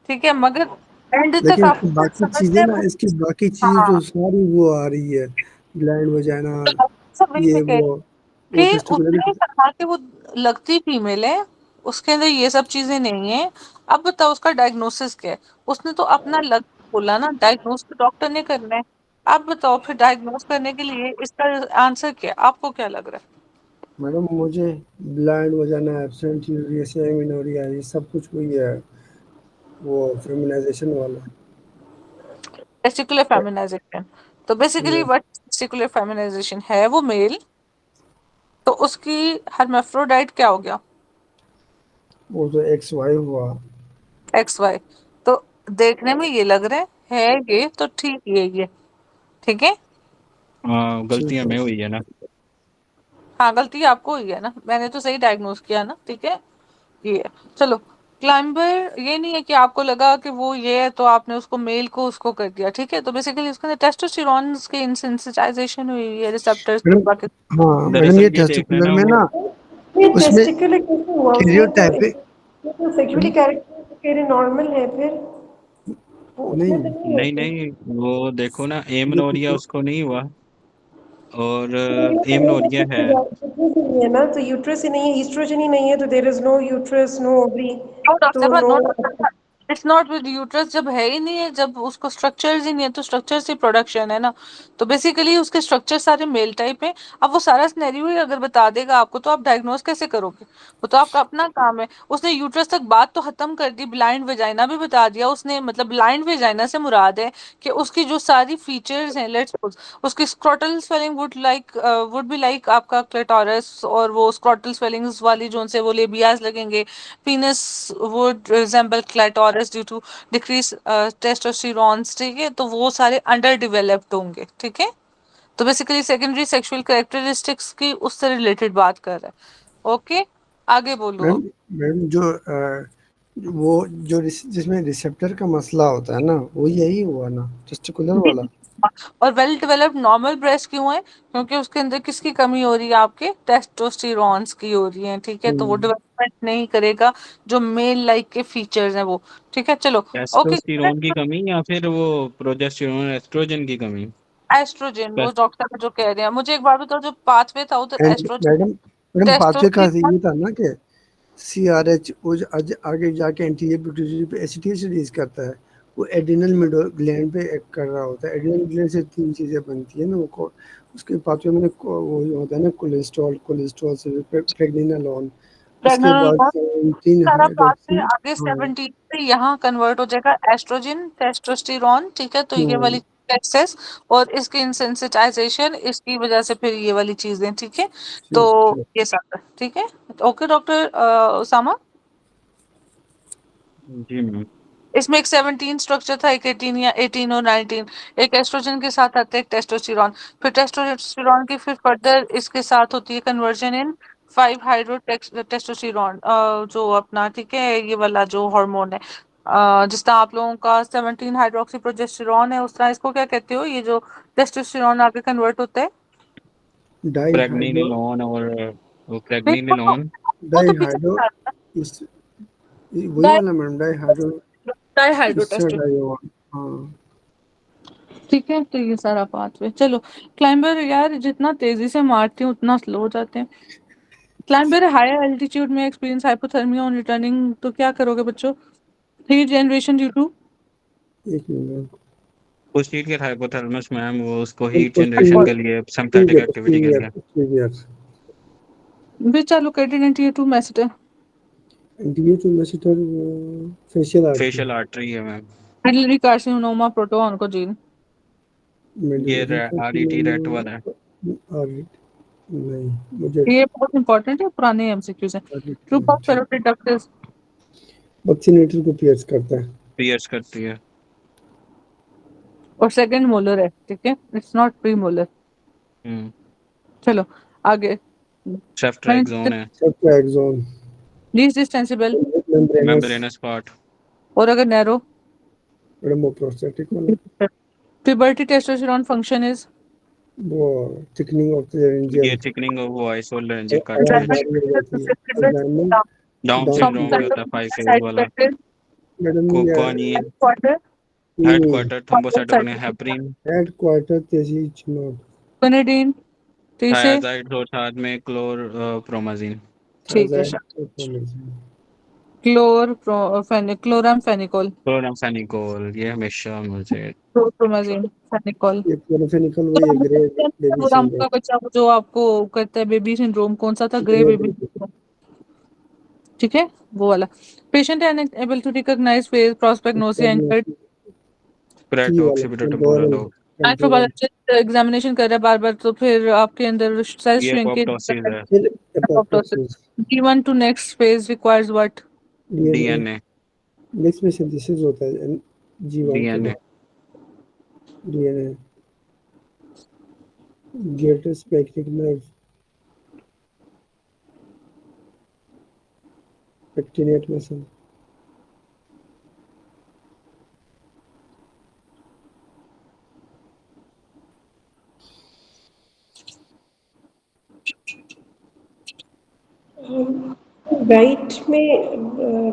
ठीक है, मगर एंड तक लेकिन आपको बाकी समझना चीजें है ना, वो, इसकी बाकी चीजें हाँ, तो सारी वो आ रही है, ग्लैंड वजाना, सब वही ये मैं कह रही वो हूँ कि टेस्टिकुलर, उसने कहा कि वो लगती फीमेल है, उसके अंदर ये सब चीजें नहीं है। अब बताओ उसका डायग्नोसिस क्या है, उसने तो अपना लग बोला ना, डायग्नोस तो डॉक्टर ने करना है। अब बताओ फिर डायग्नोस करने के लिए इसका आंसर क्या है, आपको क्या लग रहा है? मैडम मुझे blind vagina, absent uterus, amenorrhoea, ये सब कुछ वही है, वो फेमिनाइजेशन वाला। टेस्टिकुलर फेमिनाइजेशन, तो basically yes, what testicular feminization है, वो मेल, तो उसकी हर्माफ्रोडाइट क्या हो गया, वो तो एक्स वाई हुआ। एक्स वाई, तो देखने में ये लग रहा है ये तो ठीक ये ठीक है। हाँ, गलती ठीक है, हमें हुई है ना। हाँ, गलती आपको हुई है ना, मैंने तो सही डायग्नोस किया ना, ठीक है, ये है। चलो, क्लाइंबर ये नहीं है कि आपको लगा कि वो ये है तो आपने उसको मेल को उसको कर दिया, ठीक है, तो बेसिकली उसके अंदर टेस्टोस्टेरोन की इंसेंसिटाइजेशन हुई है रिसेप्टर्स मैडम, बाकी। हाँ मैडम, ये दरअसल ये देखना टेस्टिकुलर ना में वो, ना, ये उसमें टेस्टिकुलर कैसे हुआ, उसमें तो कैरियोटाइपिक, ये तो सेक्सुअली कैरेक्टर नॉर्मल है, फिर वो उसमें तो नहीं, नहीं नहीं होते। नहीं, वो देखो ना, ये कुछ एमनोरिया उसको नहीं हुआ, और यूट्रस एमनोरिया है। ही नहीं है ना, तो यूट्रस ही नहीं है, ईस्ट्रोजन ही नहीं है, तो there is no uterus, no ovary, no doctor तो साहब, नो। नो डॉक्टर साहब, इट्स नॉट विद यूट्रस, जब है ही नहीं है, जब उसको स्ट्रक्चर्स ही नहीं है तो स्ट्रक्चर से प्रोडक्शन है ना। तो बेसिकली उसके स्ट्रक्चर सारे मेल टाइप है। अब वो सारा सिनेरियो ही अगर बता देगा आपको तो आप डायग्नोस कैसे करोगे? वो तो आपका अपना काम है। उसने यूट्रस तक बात तो खत्म कर दी, ब्लाइंड वेजाइना भी बता दिया उसने। मतलब ब्लाइंड वेजाइना से मुराद है कि उसकी जो सारी फीचर्स हैं, लेट्स सपोज उसकी scrotal swelling would be like आपका क्लेटोरस, और वो स्क्रोटल स्वेलिंग्स वाली जो से वो लेबियाज लगेंगे। penis would resemble clitoris due to decrease testosterone, ठीक है? तो वो सारे अंडर डेवलप्ड होंगे, ठीक है? तो बेसिकली सेकेंडरी सेक्सुअल कैरेक्टरिस्टिक्स की उससे रिलेटेड बात कर रहा है। ओके, आगे बोलो। मैम मैम वो जो जिसमें रिसेप्टर का मसला होता है ना, वो यही हुआ ना, टेस्टिकुलर वाला। और वेल डेवलप्ड नॉर्मल ब्रेस्ट क्यों है? क्योंकि उसके अंदर किसकी कमी हो रही है? आपके टेस्टोस्टेरोन्स की हो रही है, ठीक है? तो वो डेवलपमेंट नहीं करेगा जो मेल लाइक के फीचर्स हैं वो, ठीक है? चलो, ओके। टेस्टोस्टेरोन की कमी या फिर वो प्रोजेस्टेरोन एस्ट्रोजन की कमी? एस्ट्रोजन, वो डॉक्टर जो कह रहे हैं। मुझे एक बात बताओ, जो पाथवे था उधर एस्ट्रोजन मैडम मैडम पाथवे का टेस्टोस्टेरोन ये था ना कि CRH वो आगे जाके एंटीरियर पिट्यूटरी पे एसिटिलिस रिलीज करता है। वो एड्रिनल मिडल ग्लैंड पे एक्ट कर रहा होता है। एड्रिनल ग्लैंड से 3 चीज़ें बनती है ना, वो उसके पाथवे में वो होता है ना, कोलेस्ट्रॉल से प्रेग्नेनोलोन, उसके बाद प्रेग्नेंट 17 सारा पाथवे हाइड्रोक्सी। आगे हाँ 17 से यहाँ कन्वर्ट हो जाएगा एस्ट्रोजन टेस्टोस्टेरोन, ठीक है? तो ये वाली एक्सेस और इसकी इंसेंसिटाइजेशन, इसकी वजह से फिर ये वाली चीजें, ठीक है? तो ठीक ठीक। ये सब, ठीक है? Okay doctor Usama. जी मैम। इसमें एक 17 स्ट्रक्चर था, एक 18 या 18 और 19। एक एस्ट्रोजन के साथ आता है, एक टेस्टोस्टेरॉन। फिर टेस्टोस्टेरॉन की फिर फर्दर इसके साथ होती है कन्वर्जन इन 5 हाइड्रो टेस्टोस्टेरॉन, जो अपना, ठीक है, ये वाला जो हार्मोन है। जिस तरह आप लोगों का 17 हाइड्रोक्सी प्रोजेस्टेरॉन है, उस तरह इसको क्या कहते हो, ये जो टेस्टोस्टेरॉन आगे कन्वर्ट होता है? डाइहाइड्रो प्रेग्नेनिलोन और वो नहीं, प्रेग्नेनिलोन। वो तो पीछे डाइहाइड्रो इस वही वाला मैडम, डाइहाइड्रो डाइहाइड्रोटेस्टोस्टेरॉन, स्टेराडिओन। हाँ ठीक है? तो ये सारा पाथवे। चलो, क्लाइंबर यार जितना तेजी से मारती हूँ उतना स्लो हो जाते हैं। क्लाइंबर हायर एल्टीट्यूड में एक्सपीरियंस हाइपोथर्मिया ऑन रिटर्निंग, तो क्या करोगे बच्चों? हीट जनरेशन ड्यू टू एक मिनट। उस हीट के हाइपोथैलेमस मैम, वो उसको हीट जनरेशन के posterior लिए, सिंपैथेटिक एक्टिविटी के लिए। posterior which are located in tier 2 masseter. anterior to masseter facial artery, facial artery है ma'am. medullary carcinoma proto oncogene. ये medullary RET रेट वाला है। और नहीं मुझे ये बहुत इंपॉर्टेंट है, पुराने एमसीक्यूज हैं। True for parotid ductus vaccinator को पियर्स करता है। पियर्स करती है। और सेकंड मोलर है, ठीक है? It's not premolar. चलो आगे। सेफ्ट्राइक जोन है। सबका एक्सोन least distensible membranous. Membranous part. और अगर नैरो। मैडम वो प्रोस्टेटिक वाला, प्यूबर्टी टेस्टोस्टेरोन फंक्शन इज वो थिकनिंग ऑफ द ये लेरिंजियल थिकनिंग ऑफ वॉइस और लेंजिक आवाज कार्टिलेज। भारी हो जाती है। एब्डाइमल डाउन डाउन सिंड्रोम भी होता है 5 फेज वाला। मैडम ये कोकोनीन। नहीं headquarter thrombocytopenic heparin. Head quarter तेजी चिनोड क्विनिडीन, तीसरे, थायाजाइड और साथ में क्लोरप्रोमाजिन। ठीक है। क्लोरामफेनिकोल, क्लोरामफेनिकोल, ये हमेशा मुझे। क्लोरप्रोमाजिन, फेनिकोल। ये क्लोरोफेनिकल तो वही है, ग्रे बेबी प्रोग्राम सिंड्रोम। का बच्चा वो जो आपको करता है बेबी सिंड्रोम, कौन सा था? ग्रे बेबी सिंड्रोम, ठीक है? वो वाला। Patient able to recognise face prosopagnosia and टी प्रेट वाला occipital temporal temporal lobe. Temporal examination कर रहा है बार बार, तो फिर आपके अंदर सेल ये श्रिंकेज। एपोप्टोसिस है। फिर apoptosis G1 to next phase requires what? DNA DNA. Mix में सिंथेसिस होता है G1 के डीएनए। बाद। डीएनए गेट स्पेक्टिक नर्व पेक्टिनेट मसल। राइट में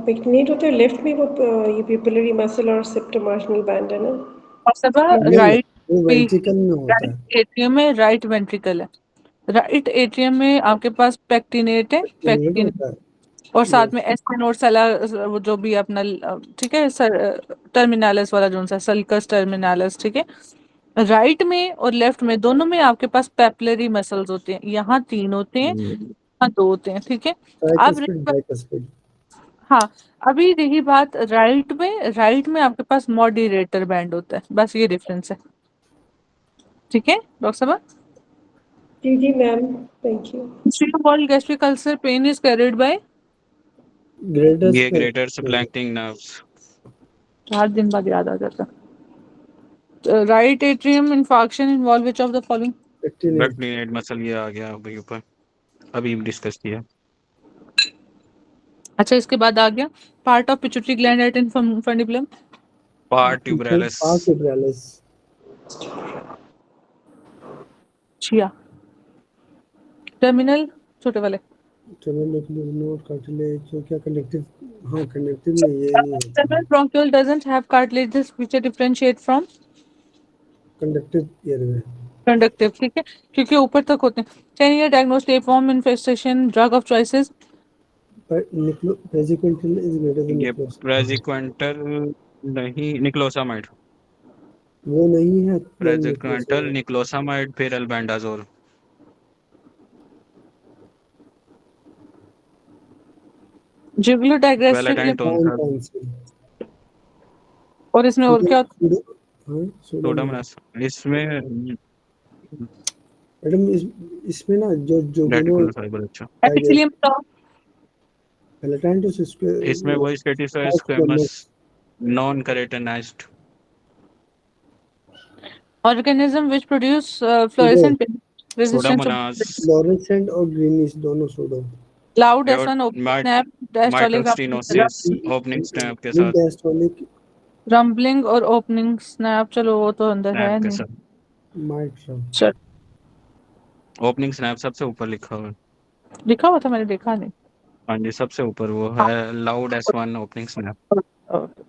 पेक्टिनेट होता है, लेफ्ट में वो ये पिपलरी मसल और सेप्टोमार्जिनल बैंड है ना। नहीं राइट वो वेंट्रिकल में होता है। एट्रियम में राइट वेंट्रिकल है। राइट एट्रियम में आपके पास पेक्टिनेट है, पेक्टिनेट होता है। और साथ Yes. में एस्पिन और सला, वो जो भी अपना ठीक है, टर्मिनालिस वाला जो सा सल्कस टर्मिनालिस, ठीक है। राइट में और लेफ्ट में दोनों में आपके पास पेपिलरी मसल्स होते हैं, यहाँ 3 होते हैं, यहाँ 2 होते हैं, ठीक है। अब Tricuspid, bicuspid. हाँ, अभी रही बात राइट में आपके पास मॉडरेटर बैंड होता है, बस ये डिफरेंस है, ठीक है डॉक्टर साहब। जी ma'am, thank you. Cerebral gastric ulcer pain is carried by Greater ये sphincter. Greater splanchnic nerves. 4 दिन बाद याद आ जाता। Right atrium infarction involve which of the following? Pectinate. Pectinate muscle, ये आ गया अभी ऊपर, अभी डिस्कस किया। अच्छा, इसके बाद आ गया part of pituitary gland at infundibulum, part tuberalis. Pars tuberculosis. छिया, टर्मिनल छोटे वाले। Terminal node cartilage. तो क्या connective? हाँ, connective में ये नहीं होता है. Internal bronchiole doesn't have cartilages which differentiate from Conductive airway. conductive, ठीक है, क्योंकि ऊपर तक होते हैं। Can you diagnose tapeworm infestation, drug of choices? But praziquantel is greater than ये niclos. प्रेजिक्वेंटल नहीं, निक्लोसामाइड। वो नहीं है then प्रेजिक्वेंटल, niclos. निक्लोसामाइड, फिर albendazole. Jugular digressive वेलेटाइन lymph, tone था। Tonsil. और इसमें और क्या होता Pseudo- हाँ, pseudomonas. सोडामोनास इसमें मैडम इसमें ना जो जुगुलो रेटिकुलर फाइबर। अच्छा, है? एपिथेलियम बताओ। पेलेटाइटिस इसमें वही स्टेटिस squamous non keratinised. Organism which produce fluorescent pigment resistant to pseudomonas, fluorescent और ग्रीनिश दोनों pseudo. loud S1 open snap diastolic mitral stenosis opening snap के साथ। डायस्टोलिक rumbling और opening snap, चलो वो तो अंदर है स्नैप के नहीं। साथ, माइट्रम. चल, ओपनिंग स्नैप सबसे ऊपर लिखा हुआ है। लिखा हुआ था, मैंने देखा नहीं। हाँ जी, सबसे ऊपर वो हाँ, है loud S1 opening snap. Okay.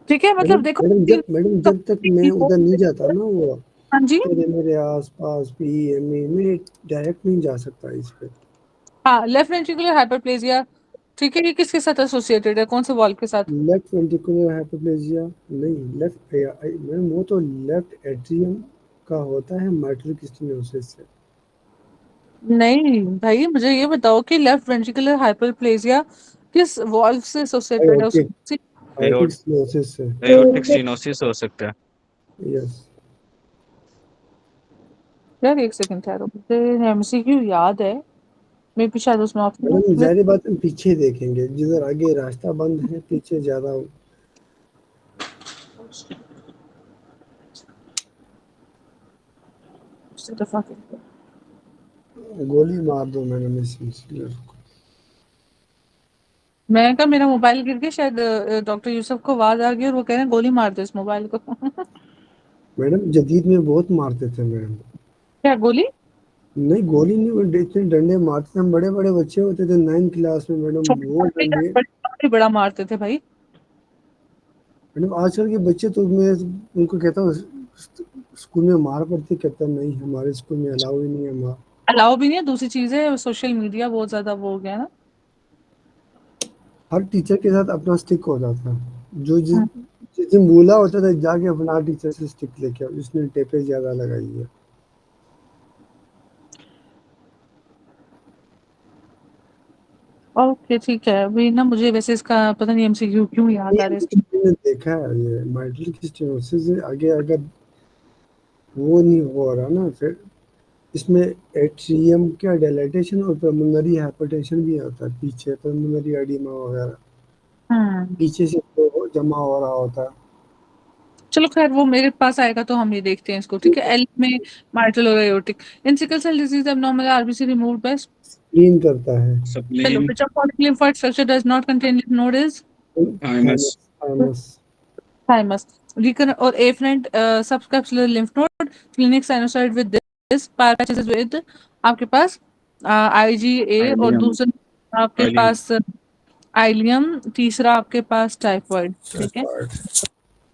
ठीक है, मतलब देखो मैडम जब तक मैं उधर नहीं जाता ना, वो हाँ जी, तेरे मेरे आसपास PME में डायरेक्ट नहीं जा सकता इस पे. हाँ, लेफ्ट वेंट्रिकुलर हाइपरप्लेजिया, ठीक है, ये किसके साथ एसोसिएटेड है, कौन से वॉल्व के साथ? लेफ्ट वेंट्रिकुलर हाइपोप्लेजिया नहीं, लेफ्ट मैडम वो तो लेफ्ट एट्रियम का होता है माइट्रिक स्टेनोसिस से. नहीं भाई, मुझे ये बताओ कि लेफ्ट वेंट्रिकुलर हाइपरप्लेजिया किस वॉल्व से एसोसिएटेड है, आयोटिक उसकी आयोटिक स्टेनोसिस से. एओर्टिक स्टेनोसिस हो सकता है। यस. यार एक सेकंड ठहरो, मुझे एमसीक्यू याद है, मैं भी शायद उसमें ऑप्शन मैडम जारी बात हम पीछे देखेंगे, जिधर आगे रास्ता बंद है पीछे ज्यादा गोली मार दो मैडम इस इंसिडेंट को. मैं कहा मेरा मोबाइल गिर गया शायद, डॉक्टर यूसुफ को आवाज आ गई और वो कह रहे हैं गोली मार दो इस मोबाइल को। मैडम जदीद में बहुत मारते थे मैडम. क्या गोली? नहीं गोली नहीं, वो इतने डंडे मारते थे. हम बड़े बड़े बच्चे होते थे 9th क्लास में मैडम, वो डंडे. बड़ा मारते थे भाई। मैडम आजकल के बच्चे तो मैं उनको कहता हूँ स्कूल में मार पड़ती, कहता नहीं हमारे स्कूल में अलाउ ही नहीं है मार. अलाउ भी नहीं है, दूसरी चीज है सोशल मीडिया बहुत ज्यादा वो हो गया ना। हर टीचर के साथ अपना स्टिक होता था. जो जिस दिन बोला होता था जाके अपना टीचर से स्टिक लेके आओ, इसने टेपे ज्यादा लगाई है. ओके ठीक है, अभी ना मुझे वैसे इसका पता नहीं एमसीक्यू क्यों याद आ रहा है। मैंने देखा है ये माइट्रिक स्टेनोसिस से आगे अगर वो नहीं हो रहा ना, फिर इसमें एट्रियम का डायलेटेशन और पल्मोनरी हाइपरटेंशन भी आता है पीछे, पल्मोनरी एडिमा वगैरह पीछे से तो जमा हो रहा होता है. चलो खैर, वो मेरे पास आएगा तो हम ये देखते हैं इसको, ठीक है। एल में माइट्रल और aortic in sickle cell disease abnormal RBC removed by clean करता है. चलो, which of following lymphoid structure does not contain lymph node is Thymus. thymus. Recurrent or afferent subcapsular lymph node, clinic sinusoid with this, patches with आपके पास IgA, और Ileum. दूसरा आपके Ileum. पास ileum, तीसरा आपके पास typhoid, ठीक है।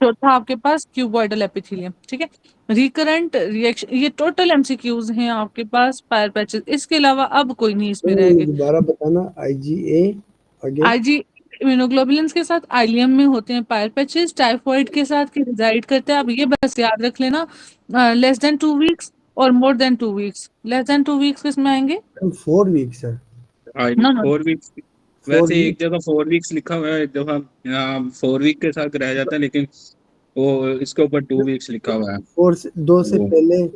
चौथा आपके पास क्यूबॉइडल एपिथेलियम, ठीक है। रिकरेंट रिएक्शन, ये टोटल एमसीक्यूज हैं आपके पास फायर पैचेस, इसके अलावा अब कोई नहीं इसमें रह गए। दोबारा बताना, IgA अगेन। आईजी इम्यूनोग्लोबुलिन्स के साथ आइलियम में होते हैं पायर पैचेस, टाइफॉइड के साथ के रिजाइड करते हैं। अब ये बस याद रख लेना, लेस देन 2 वीक्स और more than 2 weeks. Less than 2 weeks किस में आएंगे? 4 वीक्स है। No no, 4 weeks. 4 वैसे एक वीक जगह 4 वीक्स लिखा हुआ है, एक दफा 4 वीक के साथ रह जाता है, लेकिन वो इसके ऊपर 2 वीक्स लिखा हुआ है। 2 से वो पहले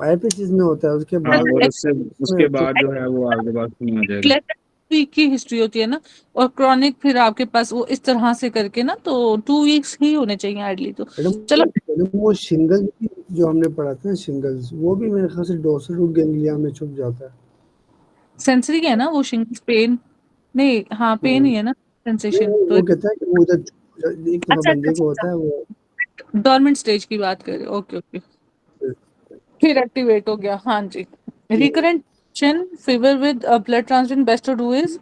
पाइपेसिस में होता है, उसके हाँ, बाद और उससे उसके उसमें बाद जो है वो आगे बात नहीं आ जाएगा। लेस देन वीक की हिस्ट्री होती है ना, और क्रॉनिक फिर आपके पास वो इस तरह से करके ना, तो 2 वीक्स ही होने चाहिए आइडली तो। चलो मैडम वो शिंगल्स भी जो हमने पढ़ा था, शिंगल्स वो भी मेरे ख्याल से डोर्सल रूट गैंग्लिया में छुप जाता है। सेंसरी है ना वो शिंग्स, पेन नहीं, हाँ पेन ही है ना, सेंसेशन तो। वो कहता है कि वो उधर एक दफा अच्छा बंदे को अच्छा, होता है वो। डोरमेंट स्टेज की बात कर रहे हो, ओके ओके, फिर एक्टिवेट हो गया, हाँ जी। Recurrent fever with blood transfusion, best to do is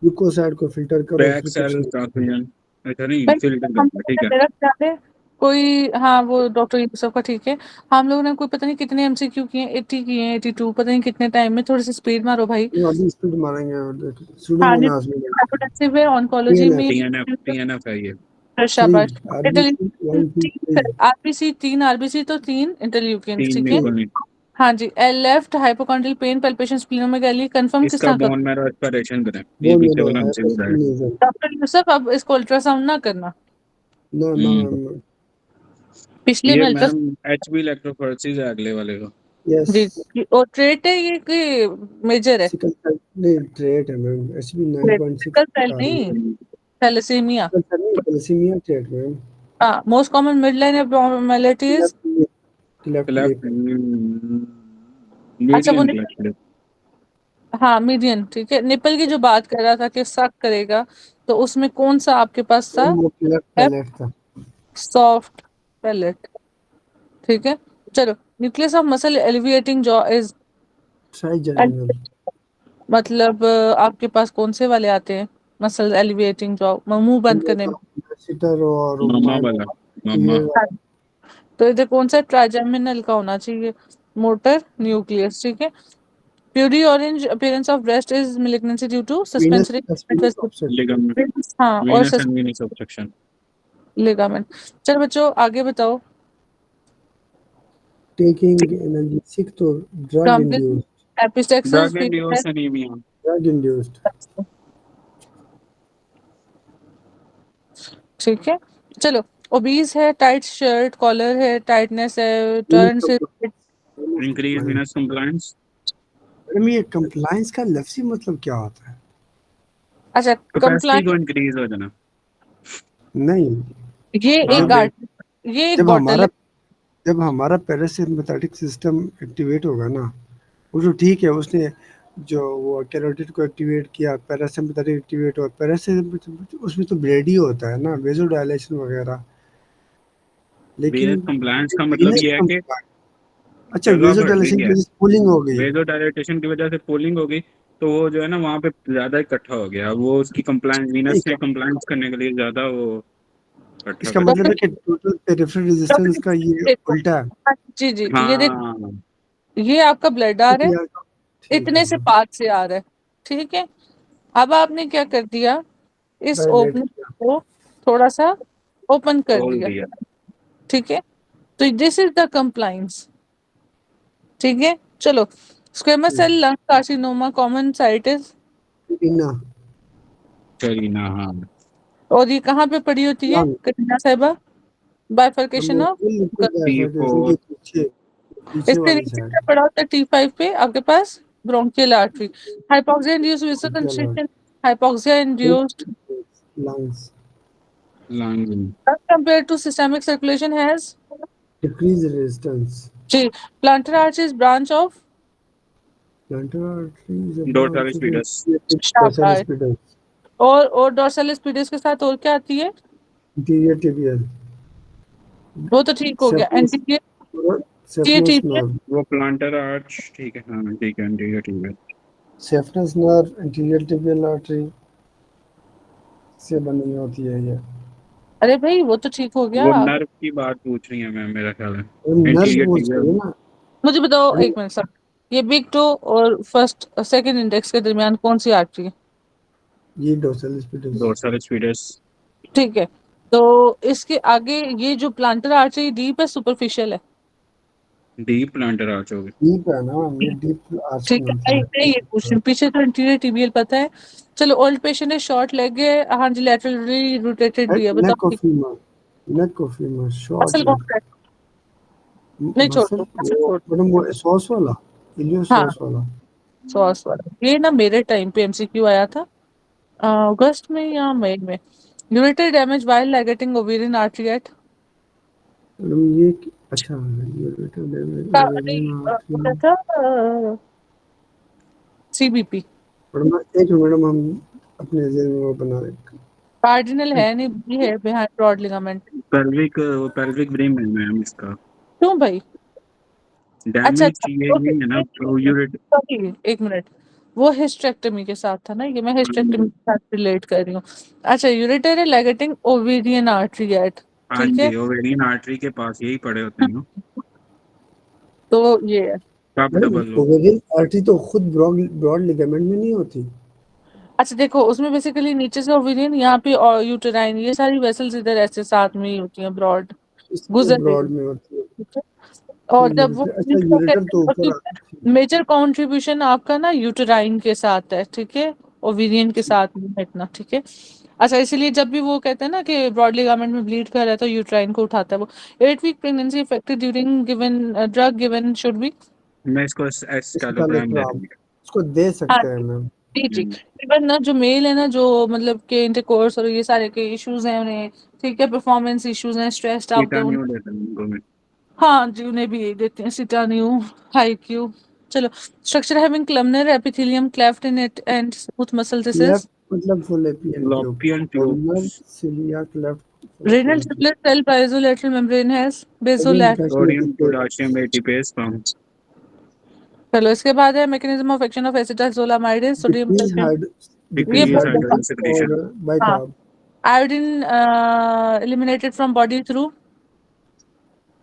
glucoside को फिल्टर करो, बैक फिर कुछ सेल नहीं। ट्रांसफ्यूजन, अच्छा नहीं फिल्टर करना, ठीक है। मेरा ख्याल है कोई, हाँ वो डॉक्टर यूसुफ का, ठीक है। हम लोगों ने कोई पता नहीं कितने एमसीक्यू किए हैं, 80 किए हैं, 82, पता नहीं कितने टाइम में, थोड़ी सी स्पीड मारो भाई। वो अभी स्पीड मारेंगे और हाँ सुडोमोनास में हाइपोटेंसिव है, ऑन्कोलॉजी TNF में टीएनएफ है ये। 3 शाबाश। RBC 1 2 3 आरबीसी 3, आरबीसी तो 3 इंटरल्यूकिन, 3 ठीक है। बिल्कुल नहीं। हाँ जी, L left hypochondrial pain palpation splenomegaly, confirm किस इसका तरह का? बोन मैरो एस्पिरेशन करें, ये बोन पीछे मैरो वाला हमसे भी है। हाइपोस्पिनिज्म। डॉक्टर यूसुफ अब इसको अल्ट्रासाउंड ना करना, ना ना हम्म पिछले ये में अल्ट्रा, मैम एचबी इलेक्ट्रोफोरेसिस है अगले वाले का। यस। जी जी, और ट्रेट है ये कि मेजर है? सिकल सेल नहीं, ट्रेट है मैम, HB सिकल 9.6 सेल आ रही नहीं, है। थैलेसीमिया। सिकल सेल नहीं, थैलेसीमिया ट्रेट मैम। हाँ, most common midline abnormality is, left left lip. अच्छा वो मीडियन लेफ्ट। हाँ मीडियन, ठीक है। निपल की जो बात कर रहा था कि सक करेगा, तो उसमें कौन सा आपके पास था? वो लेफ्ट पैलेट था। सॉफ्ट पैलेट, ठीक है। चलो, nucleus of muscle elevating jaw is, trigeminal. मतलब आपके पास कौन से वाले आते हैं मसल एलिविएटिंग जॉ, मुंह बंद करने में? सिटर और मामा वाला, मामा। माइलोटिवियर। हाँ, तो इधर कौन सा ट्राइजेमिनल का होना चाहिए? मोटर न्यूक्लियस, ठीक है। प्यूरी orange appearance of breast is malignancy due to venous suspensory, obstruction. Ligament, हाँ और venous and venous obstruction. Ligament. चलो बच्चों आगे बताओ। टेकिंग एनाल्जेसिक तो drug induced. Epistaxis drug induced anaemia. Drug induced. ठीक है। चलो, ओबीज है, टाइट शर्ट कॉलर है, टाइटनेस है, टर्न से, इंक्रीज वीनस कंप्लायंस। मैडम ये कंप्लायंस का लफ्ज़ी मतलब क्या होता है? अच्छा कैपेसिटी को कंप्लाइंस, इंक्रीज हो जाना। नहीं, ये एक जब हाँ, ये एक जब बॉटल हमारा है। जब हमारा पैरासिम्पैथेटिक सिस्टम एक्टिवेट होगा ना, वो तो ठीक है, उसने जो वो कैरोटिड को एक्टिवेट किया, पैरासिम्पैथेटिक एक्टिवेट हुआ, पैरासिम्पैथेटिक उसमें तो ब्रेड ही होता है ना, वेसोडायलेशन वगैरह। लेकिन वीनस कंप्लायंस का मतलब वीनस ये है कि अच्छा, जगह बढ़ वेसोडायलेशन गई की है, वजह से कूलिंग हो गई। वेजो डायलेटेशन की वजह से पोलिंग हो गई, तो वो जो है ना वहाँ पे ज्यादा इकट्ठा हो गया, वो उसकी कंप्लायंस वीनस से कंप्लायंस करने के लिए ज्यादा वो इकट्ठा इसका कर मतलब डॉक्टर है कि टोटल पेरिफेरल रेजिस्टेंस का ये देखो, उल्टा है। हाँ, जी जी, ये देखो, हाँ, ये आपका ब्लड आ रहा है, ठीक है इतने से मैम। पार्ट से आ रहा है, ठीक है। अब आपने क्या कर दिया, इस डायलेट ओपनिंग किया। को थोड़ा सा ओपन कर खोल दिया, दिया। ठीक है। तो दिस इज द ठीक है। चलो, squamous cell lung carcinoma common site is, इना चलिए ना, हाँ। और ये कहाँ पे पड़ी होती है लंग करीना साहिबा? Bifurcation of, liquid bifurcation T4। के पीछे, पीछे इसके वाली नीचे साइड। क्या पड़ा होता है T5 पे आपके पास? Bronchial artery. हाइपोक्सिया इंड्यूस्ड विसर चलो constriction, hypoxia induced lungs lung. Compare to systemic circulation has, decrease resistance. जी। Plantar arch is branch of, plantar artery is a dorsalis branch of pedis। Dorsalis शाबाश। Pedis. और डोर्सालिस पीडियस के साथ और क्या आती है? Interior tibial. वो तो ठीक हो गया, सेफनस एंटीरियर सेफनस टिबिया, नर्व। वो प्लांटर आर्च, ठीक है, हाँ ठीक है, ठीक है। सेफनस नर्व इंटीरियर टिबियल आर्टरी से बनी होती है ये। अरे भाई वो तो ठीक हो गया। वो नर्व की बात पूछ रही है मैम, मेरा ख्याल है वो नर्व एंटीरियर पूछ रही है टिबियल ना। मुझे बताओ अरे एक मिनट सर, ये बिग टो और फर्स्ट सेकंड इंडेक्स के दरमियान कौन सी आर्टरी है? ये डोर्सल स्पीडस। डोर्सल स्पीडस। ठीक है, तो इसके आगे ये जो प्लांटर आर्टरी डीप है सुपरफिशियल है? डीप प्लांटर आर्च होगी। डीप है ना, ये डीप आर्च ठीक में है, होता है। मैं ये पूछ रही हूँ, पीछे तो इंटीरियर टिबियल पता है। चलो, ओल्ड पेशेंट है, शॉर्ट लेग है, हाँ जी, लैटरली रोटेटेड भी है, बताओ नेक ऑफ ठीक। Femur, neck of femur short muscle कौन लेग। सा है? नहीं, छोड़ मसल दो, मसल वो छोड़ मैडम वो सॉस वाला, इलियो दो। हाँ, सॉस वाला। सॉस वाला, ये ना मेरे टाइम पे एमसीक्यू आया था, अगस्त में या मई में। Ureteric damage while ligating ovarian artery at madam ये अच्छा ये बेटा ओवेरियन आर्टरी। क्या था, सीबीपी। मैडम एक मैडम हम अपने जेल में वो बना रहे। कार्डिनल है नहीं, बी है behind broad ligament. Pelvic brain है मैम इसका। क्यों भाई? अच्छा डैमेज अच्छा, ये ओके, नहीं है ना, यूरिट। सॉरी, एक मिनट, वो हिस्टेक्टमी के साथ था ना, ये मैं हिस्टेक्टमी के साथ रिलेट कर रही हूँ। अच्छा, यूरिटरी लाइगेटिंग ओवेरियन आर्टरी एट, हाँ ठीक है, जी, ओवेरियन आर्टरी के पास यही पड़े होते हैं ना। तो ये है। कब मैडम डबल हो। ओवेरियन आर्टरी तो खुद ब्रॉड ब्रॉड लिगामेंट में नहीं होती। अच्छा देखो, उसमें बेसिकली नीचे से ओवेरियन, यहाँ पे और यूटेराइन, ये सारी वेसल्स इधर ऐसे साथ में ही होती हैं, ब्रॉड इसमें गुजर रही ब्रॉड हैं, में होती है। ठीक है? और जब वो यूरेटर, अच्छा यूरेटर तो ऊपर मेजर कंट्रीब्यूशन आपका ना यूटेराइन के साथ है, ठीक है, ओवेरियन के साथ नहीं है इतना, ठीक है। अच्छा, इसीलिए जब भी वो कहते हैं ना कि ब्रॉड लिगामेंट में ब्लीड कर रहा है तो यूटेराइन को उठाता है वो। 8 week pregnancy affected during given drug given should be. मैं इसको एस्टालोप्राम दे एसिटालोप्राम दूंगी। इसको दे हाँ सकते हैं मैम। जी जी। इवन ना जो मेल है ना, जो मतलब के इंटरकोर्स और ये सारे के इश्यूज हैं उन्हें, ठीक है, परफॉर्मेंस इश्यूज हैं, स्ट्रेस्ड आउट है टिटानियो दे दूंगा मैं। हाँ जी, उन्हें भी यही देते हैं, सिटान्यू, हाई क्यू। चलो, structure having columnar epithelium cleft in it and smooth muscle, this is left मतलब fallopian tube, fallopian corner tubes. Coeliac left renal fallopian. Triplet cell basolateral membrane has sodium बेसोलैट। Potassium sodium ATPase. Potassium ATPase pump. चलो, इसके बाद है mechanism of action of acetazolamide, sodium decrease potassium, हाइड ये decrease decrease बहुत hydrogen hydrogen secretion. और हाँ। Bicarb. Iodine eliminated from body through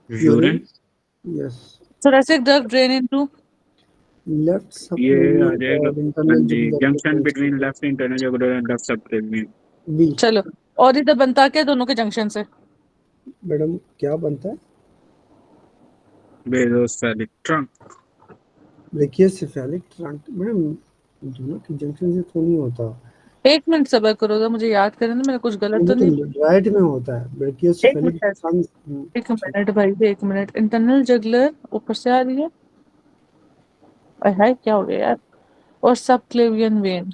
urine. Urine. Yes. thoracic duct drain into। Left ये आ सबक्लेवियन जाएगा। और हाँ इंटरनल जी, जुगुलर के जंक्शन जंक्शन बिटवीन पे। Left internal jugular and left subclavian. B. चलो, और इधर बनता क्या है दोनों के जंक्शन से? मैडम क्या बनता है? बेजोस्फेरिक ट्रंक। देखिए सिफेलिक ट्रंक मैडम दोनों के जंक्शन से तो नहीं होता। एक मिनट सबर करोगे, मुझे याद करने दो, मैंने कुछ गलत वो तो तो नहीं। राइट में होता है एक ब्रेकियोसेफेलिक मिनट, ट्रंक। एक मिनट भाई, एक मिनट, इंटरनल जगलर ऊपर से आ रही है, अरे हाय क्या हो गया यार, और सब क्लेवियन वेन,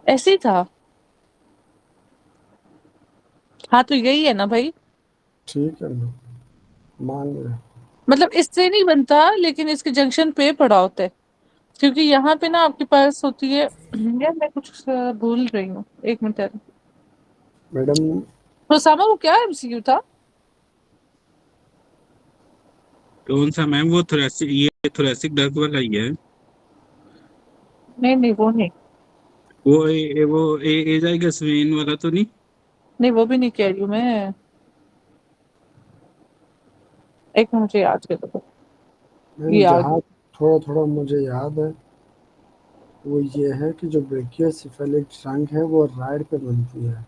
ऐसे ही था। हाँ, तो यही है ना भाई, ठीक है ना, मान रहे हैं। मतलब इससे नहीं बनता, लेकिन इसके जंक्शन पे पड़ा होता है, क्योंकि यहाँ पे ना आपके पास होती है यार, मैं कुछ भूल रही हूँ, एक मिनट यार। मैडम तो सामा वो क्या एमसीक्यू था? कौन सा मैम, वो थोरेसिक, ये थोरेसिक डक वाला ही है। नहीं नहीं, वो नहीं, वो ए जाएगा स्वेन वाला तो नहीं। नहीं वो भी नहीं कह रही हूँ मैं, एक मिनट मुझे याद कर दो, मैम ये आ जहाँ गई। थोड़ा थोड़ा मुझे याद है वो ये है कि जो ब्रेकियोसेफेलिक ट्रंक है वो राइट पे बनती है,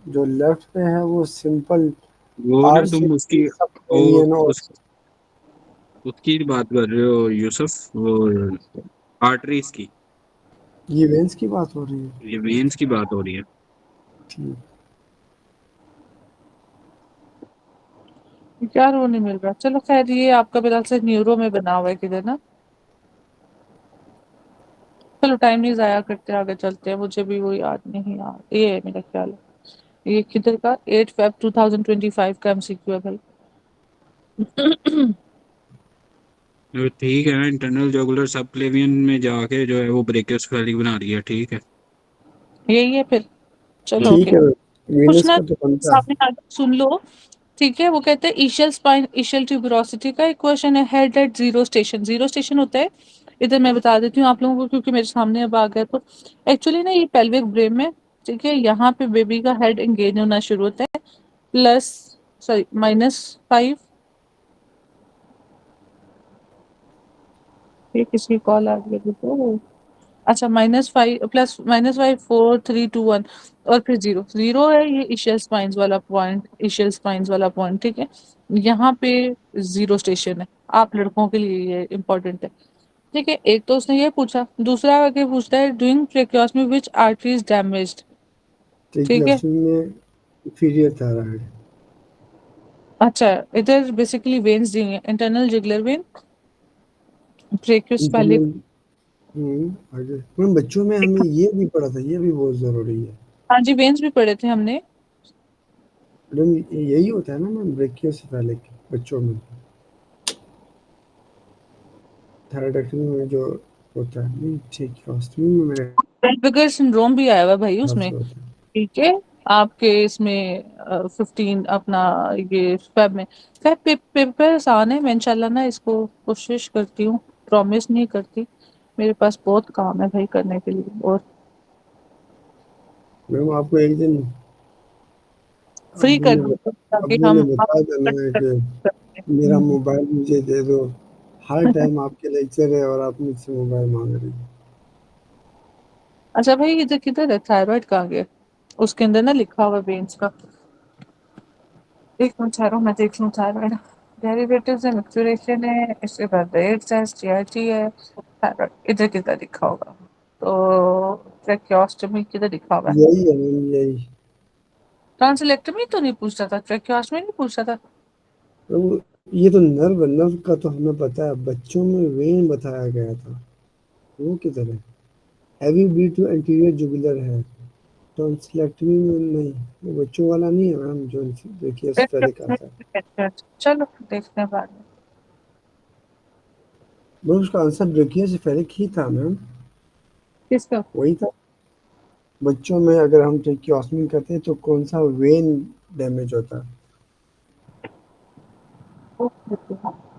जो लेफ्ट पे है वो सिंपल वो ना आर तुम शेप उसकी सब ओ, क्लेवियन और उसकी बात कर रहे हो यूसुफ, वो आर्टरीज की। ये वेंस की बात हो रही है। ये वेन्स की बात हो रही है। ठीक। यार वो नहीं मिल रहा, चलो खैर, ये आपका मेरे ख्याल से न्यूरो में बना हुआ है किधर ना। चलो, टाइम नहीं जाया करते, आगे चलते हैं, मुझे भी वो याद नहीं, यार ये है मेरा ख्याल है, ये किधर का, 8 Feb 2025 का एमसीक्यू है भाई। तो ठीक है ना, इंटरनल जोगुलर सबक्लेवियन में जाके जो है वो ब्रेकियोसेफेलिक बना रही है, ठीक है। यही है फिर, चलो ठीक ओके। है कुछ वीनस ना, का तो बनता है। सामने आगे सुन लो, ठीक है। वो कहते हैं इशियल स्पाइन इशियल ट्यूबरोसिटी का एक क्वेश्चन है, head at zero station, zero station होता है, इधर मैं बता देती हूँ आप लोगों को क्योंकि मेरे सामने अब आ गया, तो एक्चुअली ना ये पेल्विक ब्रेन में, ठीक है, यहाँ पे बेबी का हेड एंगेज होना शुरू होता है, प्लस सॉरी -5, ये किसकी कॉल आ रही है देखो, अच्छा -5 प्लस -5 4 3 2 1 और फिर 0 0 है, ये इशियल स्पाइंस वाला पॉइंट, इशियल स्पाइंस वाला पॉइंट, ठीक है। यहाँ पे 0 स्टेशन है, आप लड़कों के लिए ये इम्पोर्टेंट है, ठीक है। एक तो उसने ये पूछा, दूसरा आगे पूछता है doing tracheostomy which artery is damaged, ठीक है। ट्रेकियोस्टमी में इंफीरियर थायराइड, अच्छा, इधर बेसिकली वेन्स दी हैं, इंटरनल जुगुलर वेन, ट्रेकियोस्फेलिक। इंटरनल। आगे मैम बच्चों में हमें ये भी पढ़ा था, ये भी बहुत ज़रूरी है हाँ जी, वेन्स भी पढ़े थे हमने। मैडम, यही होता है ना मैम, ब्रेकियोसेफेलिक बच्चों में, थायराइडेक्टमी में जो होता है, नहीं ट्रेकियोस्टमी में मेरे बेल्विगर सिंड्रोम भी आया हुआ है भाई ख्याल उसमें, से होता है। ठीक है। आपके इसमें 15 अपना ये फेब में, खैर पेपर आसान है, मैं इंशाल्लाह ना इसको कोशिश करती हूँ, प्रॉमिस नहीं करती, मेरे पास बहुत काम है भाई करने के लिए, और मैम आपको एक दिन अब फ्री कर मुझे दूँ अब ताकि मुझे हम बता देना है कि मेरा मोबाइल मुझे दे दो, हर टाइम आपके लेक्चर है और आप मुझसे मोबाइल मांग रही हैं। अच्छा भाई, इधर किधर है थायराइड, कहाँ गया, उसके अंदर ना लिखा हुआ वेन्स का, एक मिनट ठहरो मैं देख लूँ। थायराइड डेरिवेटिव्स है, मैच्योरेशन है, इसके बाद रेट्स है, टीआरटी है, थायराइड इधर किधर लिखा होगा, तो ट्रेकियोस्टमी किधर लिखा हुआ है, यही है मैम, यही। ट्रांसलेक्टमी तो नहीं पूछता था, ट्रेकियोस्टमी नहीं पूछता था। तो ये तो नर्व नर्व का तो हमें पता है, बच्चों में वेन बताया गया था, वो किधर है? Heavy B to anterior jugular है, टॉन्सिलेक्टमी में नहीं, वो बच्चों वाला नहीं है मैम, जो देखिए स्फेरिक आता है। चलो देखते हैं बाद में। मैम उसका आंसर ब्रेकियोसेफेलिक ही था मैम, किसका? वही था। बच्चों में अगर हम ट्रेकियोस्टमी करते हैं तो कौन सा वेन डैमेज होता है?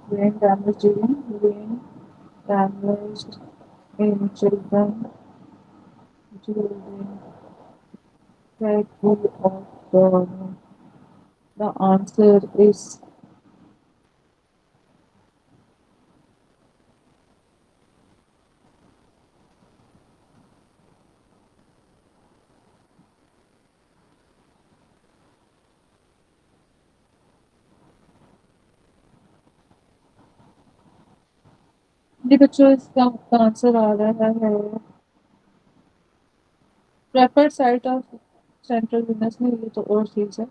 Brain damage during brain damage in children during cycle of the answer is जी बच्चों, इसका आंसर आ रहा है preferred site of central Venus में, ये तो और चीज है।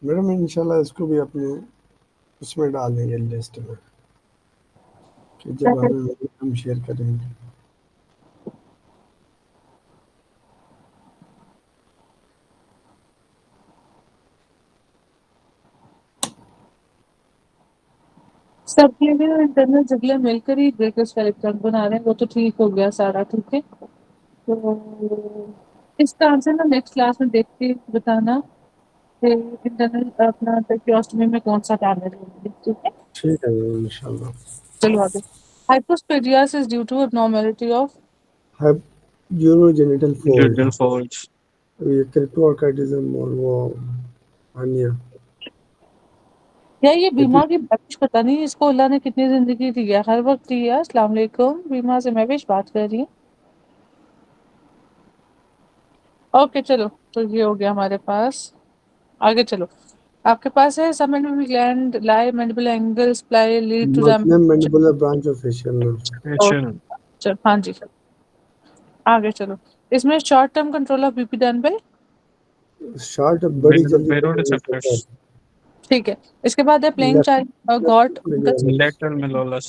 मैडम इंशाल्लाह इसको भी अपने उसमें डाल देंगे लिस्ट में, कि जब हम शेयर करेंगे। सब क्लियर इंटरनल जुगलर मिलकर ही ब्रेकर्स करेक्टर बना रहे हैं, वो तो ठीक हो गया सारा, ठीक है। तो इसका आंसर ना नेक्स्ट क्लास में देख के बताना कि इंटरनल अपना ट्रेकियोस्टमी में कौन सा डैमेज होगी, ठीक है। ठीक है मैम इंशाल्लाह। चलो आगे। Hypospadias is due to abnormality of, है यूरोजेनिटल फोल्ड, Digital folds. ये क्रिप्टोआर्काइटिज्म और वो अन्य या ये बीमा की बारिश, पता नहीं इसको अल्लाह ने कितनी जिंदगी दी है, हर वक्त दी है। अस्सलाम वालेकुम, बीमा से मैं भी बात कर रही हूँ। ओके चलो, तो ये हो गया हमारे पास, आगे चलो। आपके पास है submandibular gland lie mandible angle supply lead to maximum damage। Mandibular branch of facial nerve. Facial. चलो हाँ जी, आगे चलो। इसमें short term control of BP done by, short बड़ी जल्दी Baroreceptors. ठीक है। इसके बाद है playing child got the, Lateral malleolus.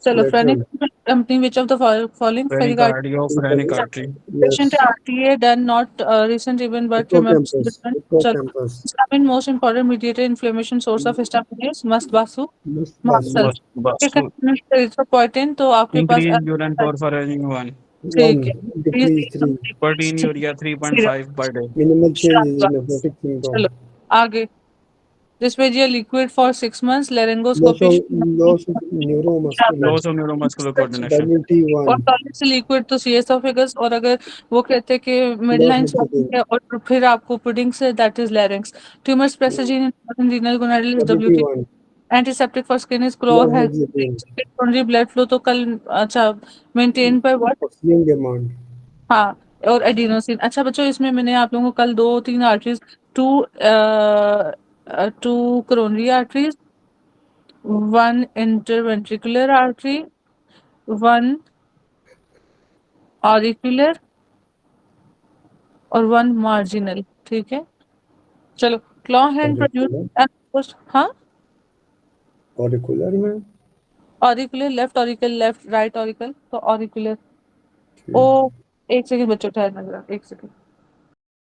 चलो phrenic lateral company which of the following Pericardiophrenic artery. patient yes, RTA done not recent event but remembers the hippocampus different, चलो। Hippocampus Histamine most important mediator inflammation source of histamine is must basu Basu muscle, ठीक है। erythropoietin तो आपके पास Increase urine porphyrin 1. 1, ठीक है। Decrease 3, Proteinuria 3.5 per day. Minimal change in शाबाश। Nephrotic syndrome. चलो आगे। जिसमें जी liquid for 6 months, loss laryngoscopy of neuromuscular loss of neuromuscular coordination. और WT1 टॉनिक से लिक्विड तो सी एसोफेगस, और अगर वो कहते हैं कि mid loss line of the है और फिर आपको पुडिंग से, दैट इज लैरिंग्स। ट्यूमर स्पेसिजिन renal gonadal WT. WT1 antiseptic for skin is chlor loss है। of the ब्लड फ्लो तो कल अच्छा मेंटेन पर व्हाट। oxygen demand हाँ, और एडिनोसिन। अच्छा बच्चों, इसमें मैंने आप लोगों को कल 2-3 arteries, two two coronary arteries, 1 interventricular artery, 1 auricular और 1 मार्जिनल, ठीक है। चलो, क्लॉ हैंड auricular प्रोड्यूस, हाँ, auricular में auricular left auricle, left right auricle, तो ऑरिकुलर। ओ, ठीक एक सेकंड बच्चों, ठहरना जरा, एक सेकंड।